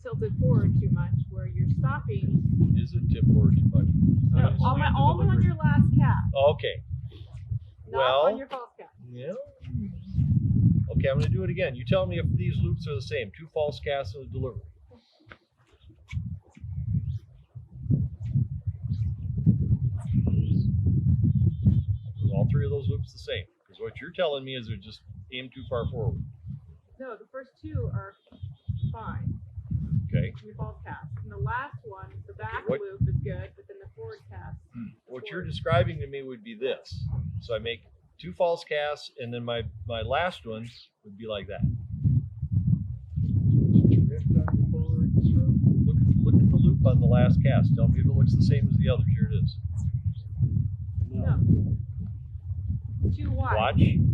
tilted forward too much, where you're stopping. Is it tip forward too much? No, only on your last cast, Okay. not Well, on your false cast. Yeah. Okay, I'm going to do it again. You tell me if these loops are the same. 2 false casts and a delivery. All 3 of those loops the same. Because what you're telling me is they're just aimed too far forward. No, the first 2 are fine. Okay. your false cast. And the last one, the back What- loop is good, but then the forward cast. What you're describing to me would be this. So I make 2 false casts, and then my last one would be like that. Look at the loop on the last cast. Tell me if it looks the same as the others. Here it is. No. Too wide.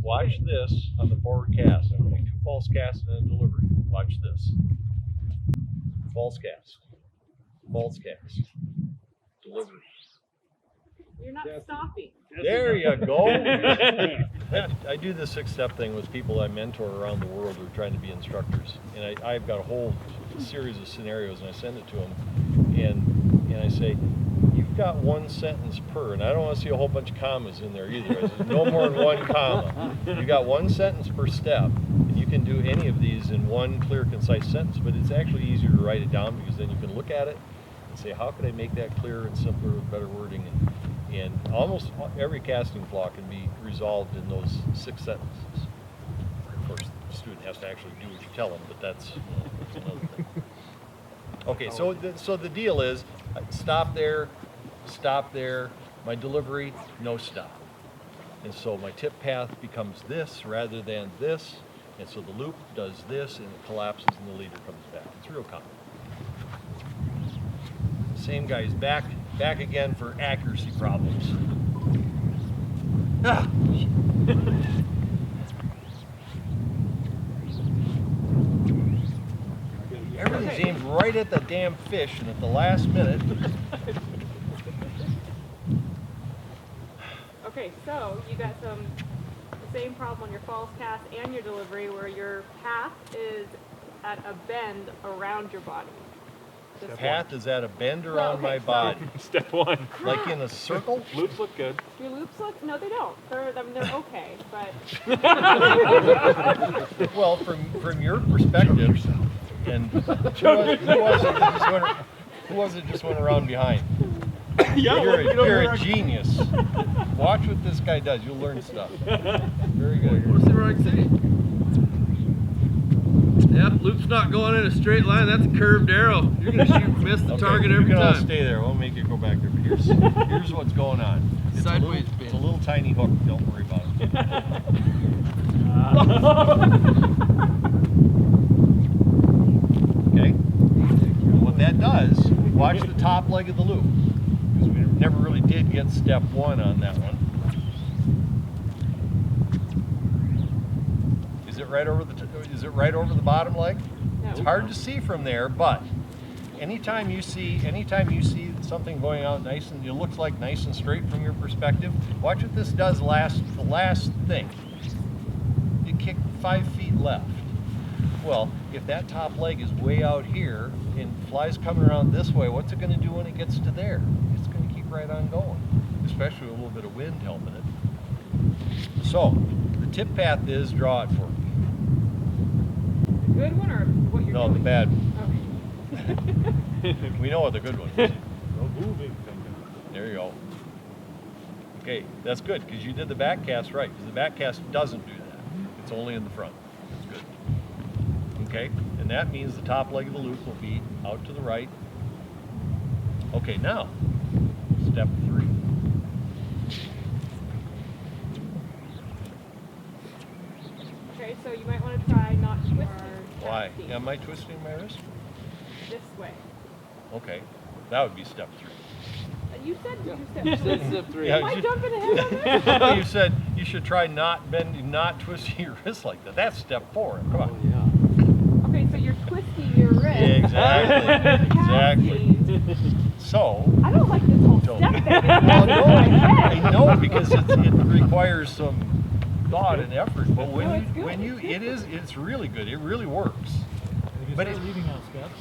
Watch this on the forward cast. I'm going to make 2 false casts and then a delivery. Watch this. False cast. False cast. Delivery. You're not stopping. There you go. I do the 6-step thing with people I mentor around the world who are trying to be instructors. And I've got a whole series of scenarios, and I send it to them. And I say, you've got 1 sentence per, and I don't want to see a whole bunch of commas in there either. I said, no more than 1 comma. You've got 1 sentence per step, and you can do any of these in 1 clear, concise sentence, but it's actually easier to write it down because then you can look at it and say, how could I make that clearer and simpler with better wording? And almost every casting flaw can be resolved in those 6 sentences. Of course, the student has to actually do what you tell them, but that's another thing. Okay, so the deal is, stop there, my delivery, no stop. And so my tip path becomes this rather than this, and so the loop does this, and it collapses and the leader comes back. It's real common. Same guy's back again for accuracy problems. Ah. Everything's aimed right at the damn fish, and at the last minute. Okay, so you got the same problem on your false cast and your delivery where your path is at a bend around your body. The path is at a bend around my body. Step 1. Like in a circle? Loops look good. Your loops look, no they don't. They're okay, but. Well, from your perspective, and who was it just went around behind? You're a genius. Watch what this guy does. You'll learn stuff. Very good. Let's see what I can say. Yep, loop's not going in a straight line. That's a curved arrow. You're going to miss the target every You can all time. stay there. We'll make you go back there. But here's what's going on. It's Sideways it's a little tiny hook. Don't worry about it. Okay? And what that does, watch the top leg of the loop. Because we never really did get step 1 on that one. Is it right over the bottom leg? No. It's hard to see from there, but anytime you see something going out nice and it looks like nice and straight from your perspective, watch what this does the last thing. It kicked 5 feet left. Well, if that top leg is way out here and fly's coming around this way, what's it going to do when it gets to there? It's going to keep right on going, especially with a little bit of wind helping it. So, the tip path is, draw it for me. The good one or what you're No, doing? the bad one. Okay. We know what the good one is. No moving finger. There you go. Okay, that's good, because you did the back cast right, because the back cast doesn't do that. It's only in the front. That's good. Okay, and that means the top leg of the loop will be out to the right. Okay, now, step 3. Okay, so you might want to try not twisting. Why? casting Am I twisting my wrist? This way. Okay, that would be step 3. You said you That's said. step 3. Yeah, Am I jumping ahead on this? You said you should try not twisting your wrist like that. That's step 4. Come on. Yeah. Okay, so you're twisting your wrist. Exactly. Casting. So, I don't like this whole Don't. step thing. well, no, I know, because it requires some thought and effort. But No, it's good. it's really good. It really works. But leaving out steps,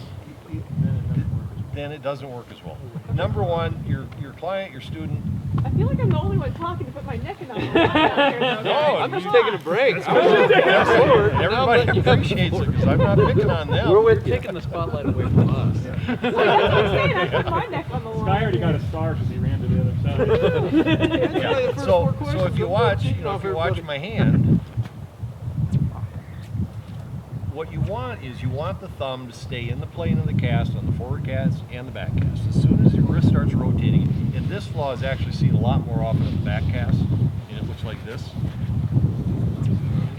then it doesn't work as well. Number 1, your client, your student. I feel like I'm the only one talking to put my neck in on the line out here, though, No, guys. I'm just you- taking a break. Everybody appreciates it because I'm not picking on them. We're taking the spotlight away from us. Like, that's what I'm saying. I put my neck on the line. Sky already got a star because he ran to the other side. Yeah. So if you watch, my hand, what you want is you want the thumb to stay in the plane of the cast on the forward cast and the back cast. As soon as your wrist starts rotating, and this flaw is actually seen a lot more often in the back cast, and it looks like this.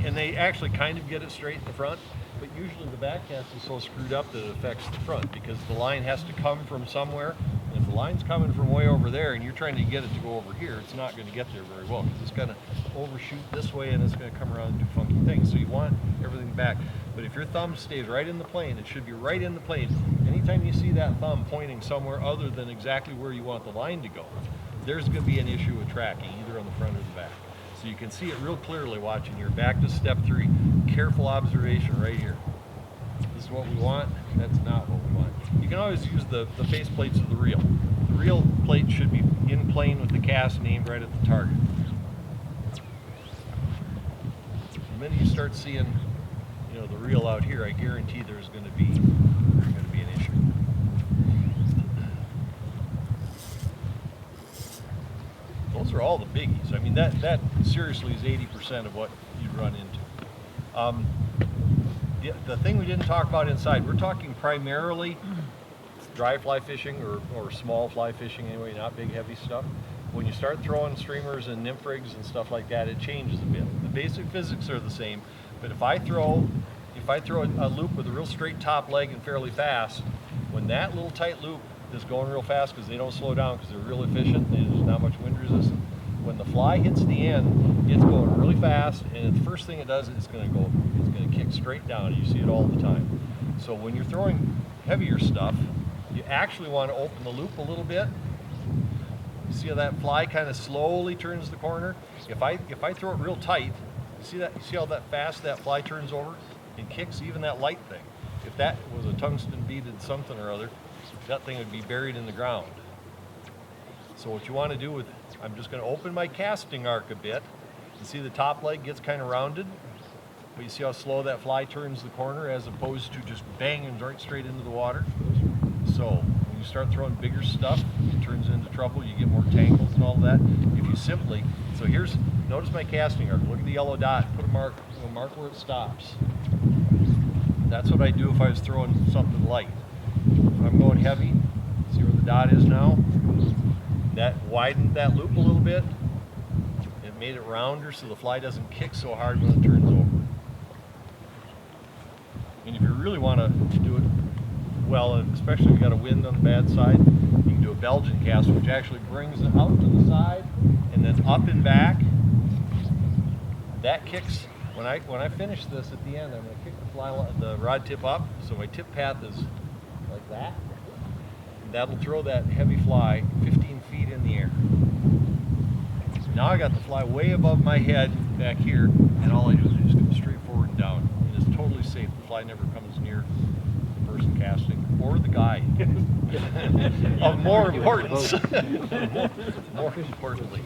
And they actually kind of get it straight in the front, but usually the back cast is so screwed up that it affects the front because the line has to come from somewhere. And if the line's coming from way over there and you're trying to get it to go over here, it's not going to get there very well because it's going to overshoot this way and it's going to come around and do funky things. So you want everything back. But if your thumb stays right in the plane, it should be right in the plane. Anytime you see that thumb pointing somewhere other than exactly where you want the line to go, there's going to be an issue with tracking, either on the front or the back. So you can see it real clearly watching here. Back to step 3. Careful observation right here. This is what we want. That's not what we want. You can always use the face plates of the reel. The reel plate should be in plane with the cast and aimed right at the target. The minute you start seeing, you know, the reel out here, I guarantee there's going to be an issue. Those are all the biggies. I mean, that seriously is 80% of what you'd run into. The thing we didn't talk about inside, we're talking primarily dry fly fishing or small fly fishing anyway, not big heavy stuff. When you start throwing streamers and nymph rigs and stuff like that, it changes a bit. The basic physics are the same, but if I throw a loop with a real straight top leg and fairly fast, when that little tight loop is going real fast because they don't slow down because they're real efficient and there's not much wind resistance, when the fly hits the end, it's going really fast, and the first thing it does is it's going to kick straight down. You see it all the time. So when you're throwing heavier stuff, you actually want to open the loop a little bit. You see how that fly kind of slowly turns the corner? If I throw it real tight, you see how that fast that fly turns over and kicks, even that light thing. If that was a tungsten beaded something or other, that thing would be buried in the ground. So what you want to do with, I'm just going to open my casting arc a bit. You see the top leg gets kind of rounded, but you see how slow that fly turns the corner as opposed to just banging right straight into the water. So when you start throwing bigger stuff, it turns into trouble. You get more tangles and all that. If you simply, so notice my casting arc. Look at the yellow dot. Put a mark, mark where it stops. That's what I do if I was throwing something light. If I'm going heavy, see where the dot is now? That widened that loop a little bit. It made it rounder so the fly doesn't kick so hard when it turns over. And if you really want to do it well, especially if you got a wind on the bad side, you can do a Belgian cast, which actually brings it out to the side and then up and back. That kicks, when I finish this at the end, I'm going to kick the rod tip up, so my tip path is like that. That'll throw that heavy fly 15 feet in the air. Now I got the fly way above my head back here, and all I do is just go straight forward and down. It is totally safe. The fly never comes near the person casting or the guy. Of more importance, more importantly,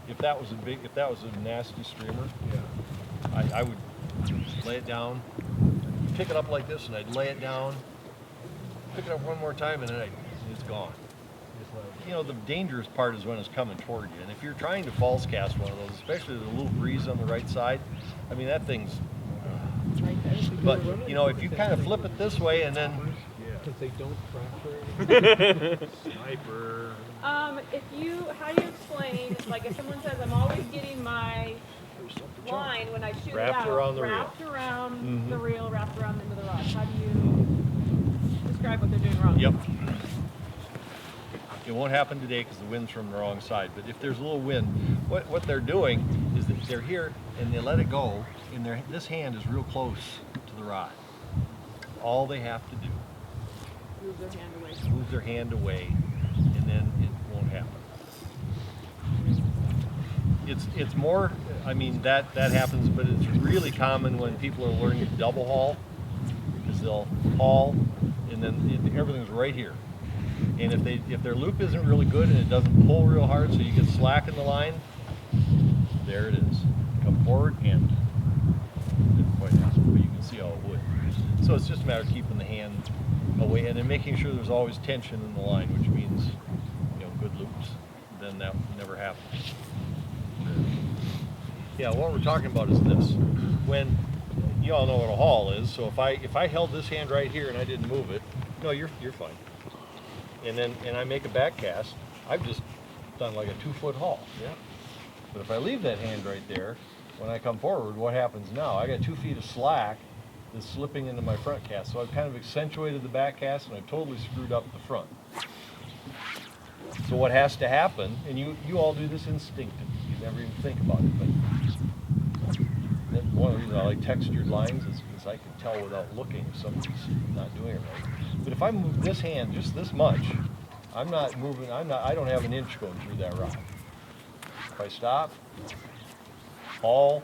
if that was a nasty streamer, I would lay it down, pick it up like this, and I'd lay it down. Pick it up one more time and then it's gone. You know, the dangerous part is when it's coming toward you. And if you're trying to false cast one of those, especially with a little breeze on the right side, I mean, that thing's... But, you know, if you kind of flip it this way and then... Because they don't fracture. Sniper. How do you explain, like if someone says, I'm always getting my line when I shoot Wrapped it out, around the reel. wrapped around the reel, wrapped around into the rod. How do you describe what they're doing wrong? Yep. It won't happen today because the wind's from the wrong side, but if there's a little wind, what they're doing is that they're here and they let it go, and this hand is real close to the rod. All they have to do Move their hand away. is move their hand away, and then it won't happen. It's more, I mean, that happens, but it's really common when people are learning to double haul, because they'll haul, and then everything's right here. And if their loop isn't really good and it doesn't pull real hard, so you get slack in the line, there it is. Come forward and didn't quite happen, but you can see how it would. So it's just a matter of keeping the hand away and then making sure there's always tension in the line, which means, you know, good loops. Then that never happens. Yeah, what we're talking about is this. When you all know what a haul is, so if I held this hand right here and I didn't move it, no, you're fine. And I make a back cast, I've just done like a 2-foot haul. Yeah. But if I leave that hand right there, when I come forward, what happens now? I got 2 feet of slack that's slipping into my front cast. So I've kind of accentuated the back cast and I've totally screwed up the front. So what has to happen, and you all do this instinctively, you never even think about it, but one of the reasons I like textured lines is because I can tell without looking if somebody's not doing it right. But if I move this hand just this much, I'm not moving, I don't have an inch going through that rock. If I stop, all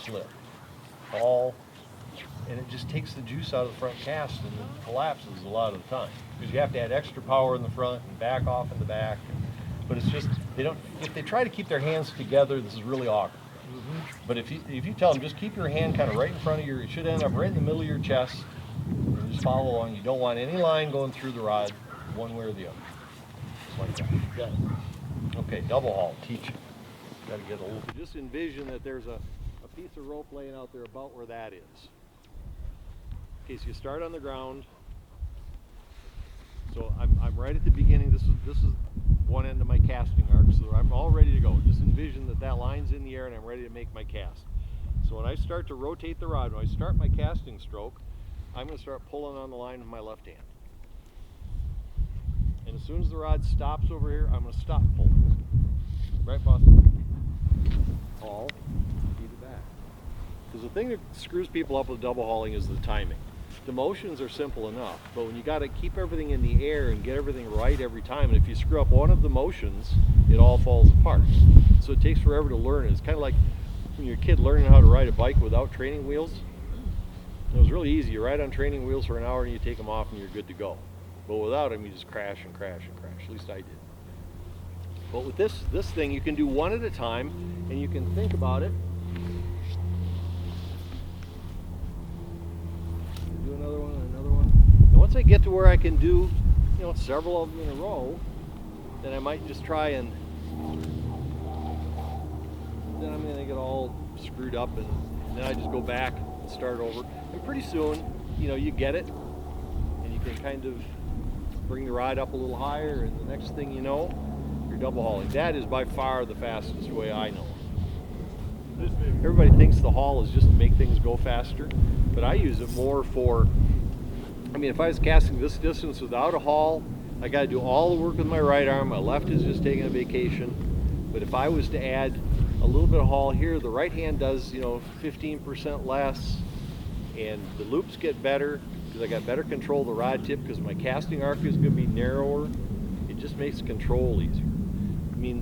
slip, all, and it just takes the juice out of the front cast and it collapses a lot of the time. Because you have to add extra power in the front and back off in the back. But it's just, if they try to keep their hands together, this is really awkward. But if you tell them, just keep your hand kind of right in front of it should end up right in the middle of your chest, and just follow along. You don't want any line going through the rod, one way or the other. Just like that. Got it. Okay, double haul, teach you. Got to get a little, just envision that there's a piece of rope laying out there about where that is. Okay, so you start on the ground. So I'm right at the beginning. This is one end of my casting arc, so I'm all ready to go. Just envision that line's in the air and I'm ready to make my cast. So when I start to rotate the rod, when I start my casting stroke, I'm going to start pulling on the line with my left hand. And as soon as the rod stops over here, I'm going to stop pulling. Right, boss? Haul, feed it back. Because the thing that screws people up with double hauling is the timing. The motions are simple enough, but when you got to keep everything in the air and get everything right every time, and if you screw up one of the motions, it all falls apart. So it takes forever to learn it. It's kind of like when you're a kid learning how to ride a bike without training wheels. It was really easy. You ride on training wheels for an hour and you take them off and you're good to go. But without them, you just crash and crash and crash. At least I did. But with this thing, you can do one at a time, and you can think about it. Do another one and another one. And once I get to where I can do, several of them in a row, then I might just try and then I'm going to get all screwed up, and then I just go back and start over. And pretty soon, you get it, and you can kind of bring the rod up a little higher, and the next thing you know, you're double hauling. That is by far the fastest way I know. Everybody thinks the haul is just to make things go faster, but I use it more for, if I was casting this distance without a haul, I got to do all the work with my right arm. My left is just taking a vacation. But if I was to add a little bit of haul here, the right hand does 15% less, and the loops get better because I got better control of the rod tip because my casting arc is going to be narrower. It just makes control easier.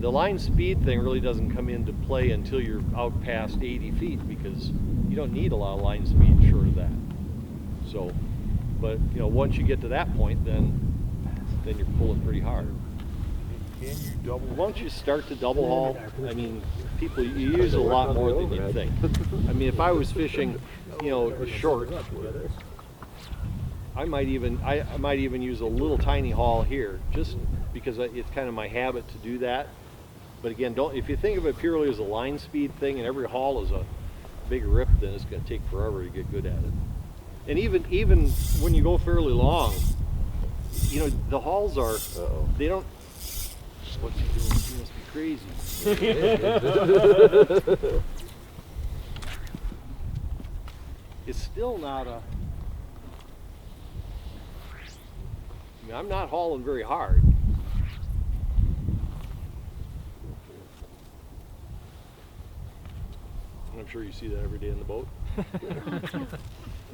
The line speed thing really doesn't come into play until you're out past 80 feet because you don't need a lot of line speed short of that. So, but once you get to that point, then you're pulling pretty hard. Can you double? Once you start to double haul, people, you use a lot more than you think. If I was fishing, short, I might even use a little tiny haul here, just because it's kind of my habit to do that. But again, if you think of it purely as a line speed thing, and every haul is a big rip, then it's going to take forever to get good at it. And even when you go fairly long, the hauls are, they don't. What's he doing? He must be crazy. It's still not a. I'm not hauling very hard. I'm sure you see that every day in the boat.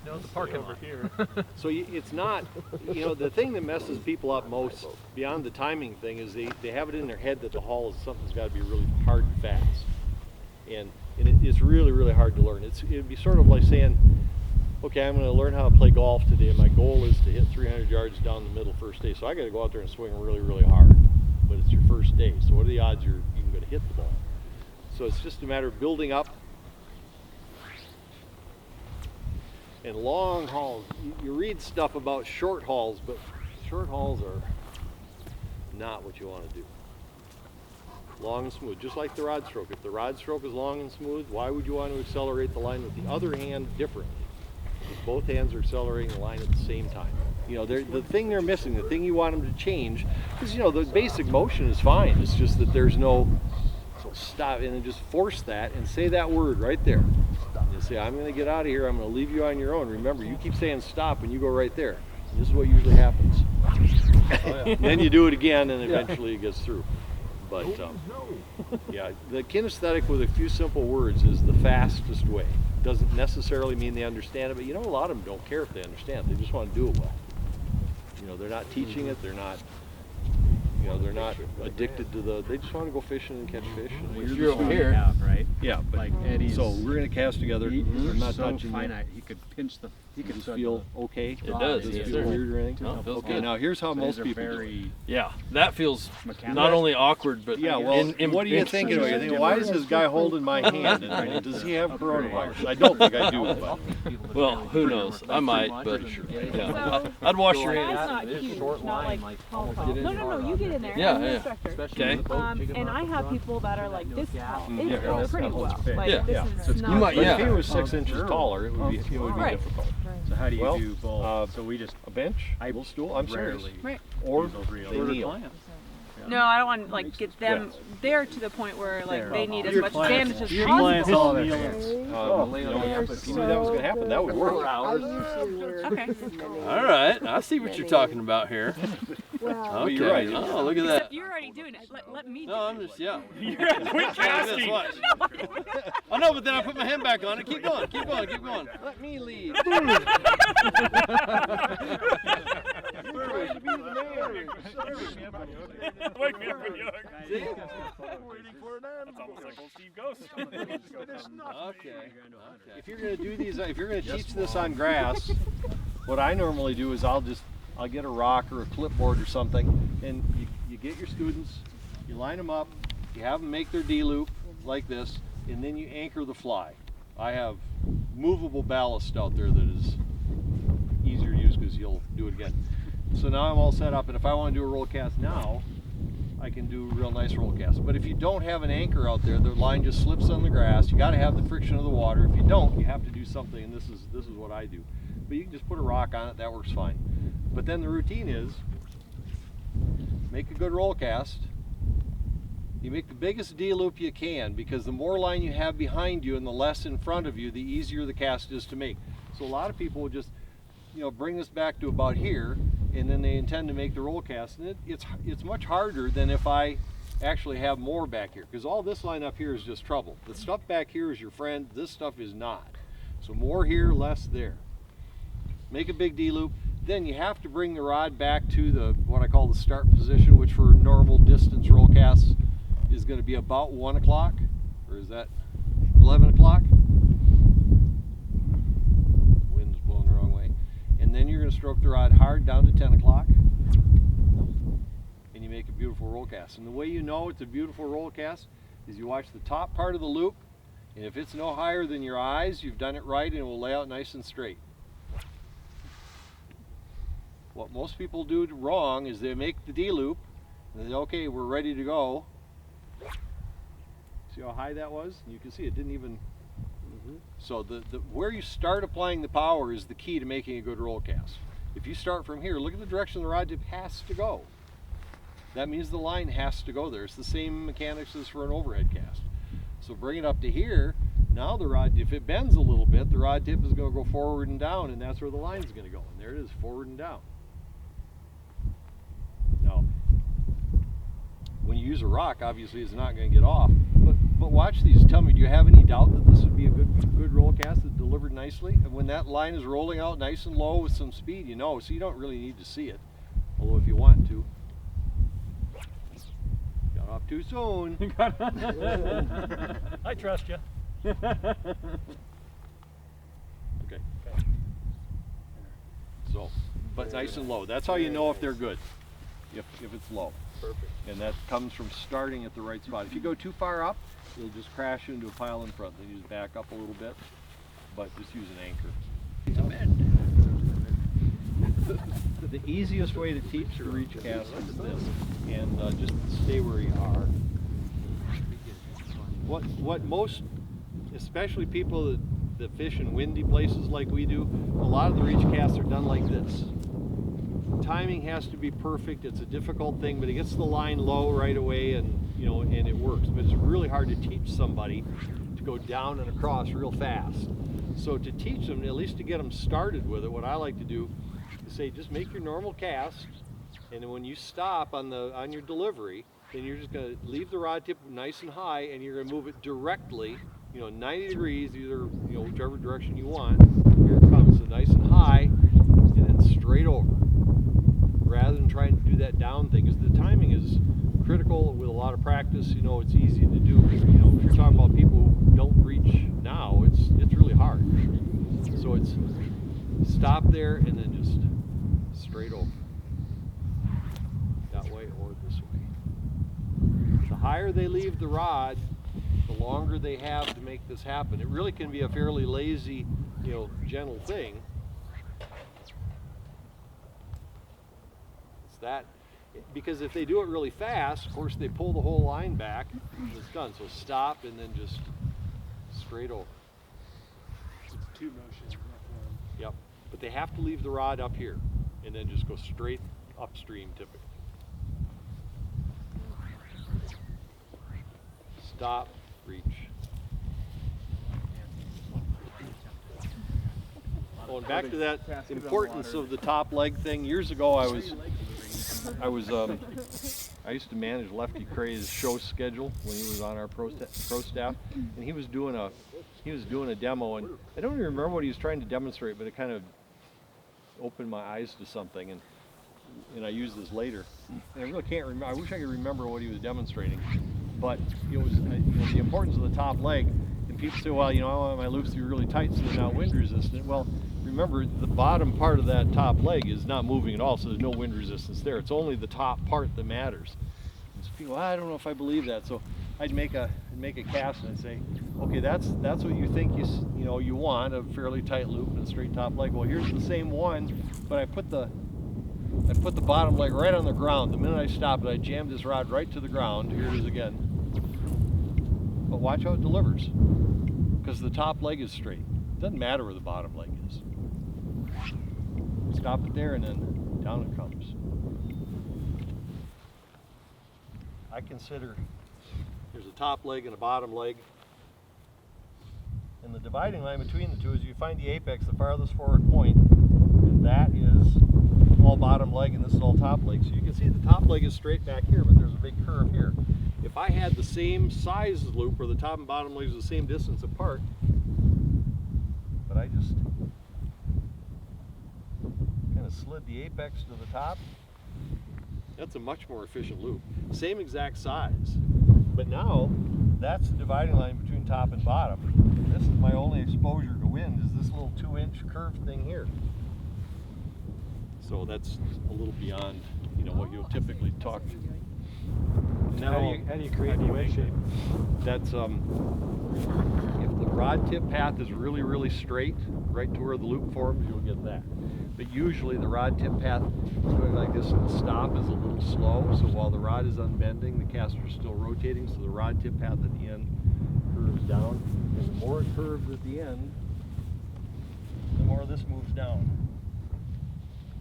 No, the park over here. So it's not, the thing that messes people up most beyond the timing thing is they have it in their head that the haul is something's got to be really hard and fast. And it's really, really hard to learn. It'd be sort of like saying, okay, I'm going to learn how to play golf today, and my goal is to hit 300 yards down the middle first day. So I got to go out there and swing really, really hard. But it's your first day, so what are the odds you're even going to hit the ball? So it's just a matter of building up. And long hauls, you read stuff about short hauls, but short hauls are not what you want to do. Long and smooth, just like the rod stroke. If the rod stroke is long and smooth, why would you want to accelerate the line with the other hand differently? If both hands are accelerating the line at the same time. You know, the thing they're missing, the thing you want them to change, because, you know, the basic motion is fine. It's just that there's no, so stop, and then just force that and say that word right there. You say, I'm going to get out of here, I'm going to leave you on your own. Remember, you keep saying stop when you go right there. And this is what usually happens. Then you do it again, and eventually it gets through. But yeah, the kinesthetic with a few simple words is the fastest way. Doesn't necessarily mean they understand it, but you know, a lot of them don't care if they understand it. They just want to do it well. You know, they're not teaching it. They're not, you know, they're not addicted to they just want to go fishing and catch fish. And You're over here, right? Yeah, but Like Eddie's. so we're going to cast together. I'm not so touching finite. He could pinch the. He could Just feel okay. It does, Does yes, it feel sir. weird or anything? No, it feels Okay, good. now here's how most These are people do it. very Yeah, that feels mechanical. not only awkward, but Yeah, well, what are you thinking about? You think, why is this guy holding my hand? And does he have coronavirus? I don't think I do, but well, who knows? I might, but yeah, So, I'd wash the your guy's hands. not huge, not like tall. No, you get in there. Yeah, I'm the yeah. instructor. Okay. And I have people that are like this tall. Yeah, It's going that's pretty not well. fit. Like, Yeah. this is You not. might, but yeah. if he was 6 inches taller, it would be Right. difficult. So how do you Well, do both? So we just A bench, a little stool. I'm serious. rarely Right. Or use those reels. they kneel. No, I don't want to like get them there to the point where like they need as Your much clients- damage as your clients possible. all kneel. You know, if you knew that was going to happen, that would work. Okay. All right, I see what you're talking about here. But Okay. you're right. Oh, look at that. Except you're already doing it. Let me do No, it. I'm just yeah. Quit casting. Watch. I know, but then I put my hand back on it. Keep going, keep going, keep going. Let me lead. Wake me up when you That's almost like old Steve Ghost. Okay. If you're going to do these, if you're going to teach this on grass, what I normally do is I'll get a rock or a clipboard or something, and you get your students, you line them up, you have them make their D-loop like this, and then you anchor the fly. I have movable ballast out there that is easier to use because you'll do it again. So now I'm all set up, and if I want to do a roll cast now, I can do a real nice roll cast. But if you don't have an anchor out there, the line just slips on the grass. You got to have the friction of the water. If you don't, you have to do something, and this is what I do. But you can just put a rock on it, that works fine. But then the routine is, make a good roll cast. You make the biggest D-loop you can, because the more line you have behind you and the less in front of you, the easier the cast is to make. So a lot of people will just, you know, bring this back to about here, and then they intend to make the roll cast. And it's much harder than if I actually have more back here, because all this line up here is just trouble. The stuff back here is your friend, this stuff is not. So more here, less there. Make a big D-loop. Then you have to bring the rod back to the what I call the start position, which for normal distance roll casts is going to be about 1 o'clock, or is that 11 o'clock? Wind's blowing the wrong way. And then you're going to stroke the rod hard down to 10 o'clock, and you make a beautiful roll cast. And the way you know it's a beautiful roll cast is you watch the top part of the loop, and if it's no higher than your eyes, you've done it right, and it will lay out nice and straight. What most people do wrong is they make the D-loop, and they say, okay, we're ready to go. See how high that was? You can see it didn't even... So where you start applying the power is the key to making a good roll cast. If you start from here, look at the direction the rod tip has to go. That means the line has to go there. It's the same mechanics as for an overhead cast. So bring it up to here. Now the rod, if it bends a little bit, the rod tip is going to go forward and down, and that's where the line is going to go. And there it is, forward and down. Now, when you use a rock, obviously it's not going to get off. But watch these. Tell me, do you have any doubt that this would be a good roll cast that delivered nicely? And when that line is rolling out nice and low with some speed, you know, so you don't really need to see it. Although if you want to. Got off too soon. I trust you. Okay. So, but nice and low. That's how you know if they're good. If it's low. Perfect. And that comes from starting at the right spot. If you go too far up, you'll just crash into a pile in front. Then you just back up a little bit, but just use an anchor. The easiest way to teach the reach cast is this, and just stay where you are. What most, especially people that fish in windy places like we do, a lot of the reach casts are done like this. Timing has to be perfect. It's a difficult thing, but it gets the line low right away, and and it works. But it's really hard to teach somebody to go down and across real fast. So to teach them, at least to get them started with it, what I like to do is say, just make your normal cast, and then when you stop on your delivery, then you're just going to leave the rod tip nice and high, and you're going to move it directly, 90 degrees, either whichever direction you want. Here it comes, so nice and high, and then straight over. Rather than trying to do that down thing, because the timing is critical. With a lot of practice, it's easy to do. If you're talking about people who don't reach now, it's really hard. So it's stop there and then just straight over. That way or this way. The higher they leave the rod, the longer they have to make this happen. It really can be a fairly lazy, gentle thing. It's that, because if they do it really fast, of course they pull the whole line back and it's done. So stop and then just straight over. It's two motions, not one. Yep. But they have to leave the rod up here and then just go straight upstream typically. Stop, reach. Oh, and back to that importance of the top leg thing. Years ago, I used to manage Lefty Cray's show schedule when he was on our pro staff, and he was doing a demo, and I don't even remember what he was trying to demonstrate, but it kind of opened my eyes to something, and I used this later. And I really can't remember. I wish I could remember what he was demonstrating, but it was the importance of the top leg. And people say, well, I want my loops to be really tight so they're not wind resistant. Well, remember, the bottom part of that top leg is not moving at all, so there's no wind resistance there. It's only the top part that matters. And so people, I don't know if I believe that. So I'd make a cast and I'd say, okay, that's what you think you want, a fairly tight loop and a straight top leg. Well, here's the same one, but I put the bottom leg right on the ground. The minute I stopped it, I jammed this rod right to the ground. Here it is again. But watch how it delivers, because the top leg is straight. It doesn't matter where the bottom leg is. Stop it there and then down it comes. I consider there's a top leg and a bottom leg. And the dividing line between the two is you find the apex, the farthest forward point, and that is all bottom leg and this is all top leg. So you can see the top leg is straight back here, but there's a big curve here. If I had the same size loop, or the top and bottom legs are the same distance apart, but I just kind of slid the apex to the top, that's a much more efficient loop. Same exact size, but now that's the dividing line between top and bottom. And this is my only exposure to wind, is this little 2-inch curved thing here. So that's a little beyond, what you'll typically talk to. How do you create the wave shape? That's if the rod tip path is really, really straight, right to where the loop forms, you'll get that. But usually the rod tip path is going like this, and the stop is a little slow. So while the rod is unbending, the caster is still rotating. So the rod tip path at the end curves down, and the more it curves at the end, the more this moves down.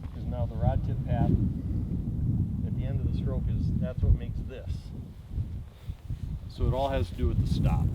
Because now the rod tip path at the end of the stroke that's what makes this. So it all has to do with the stop.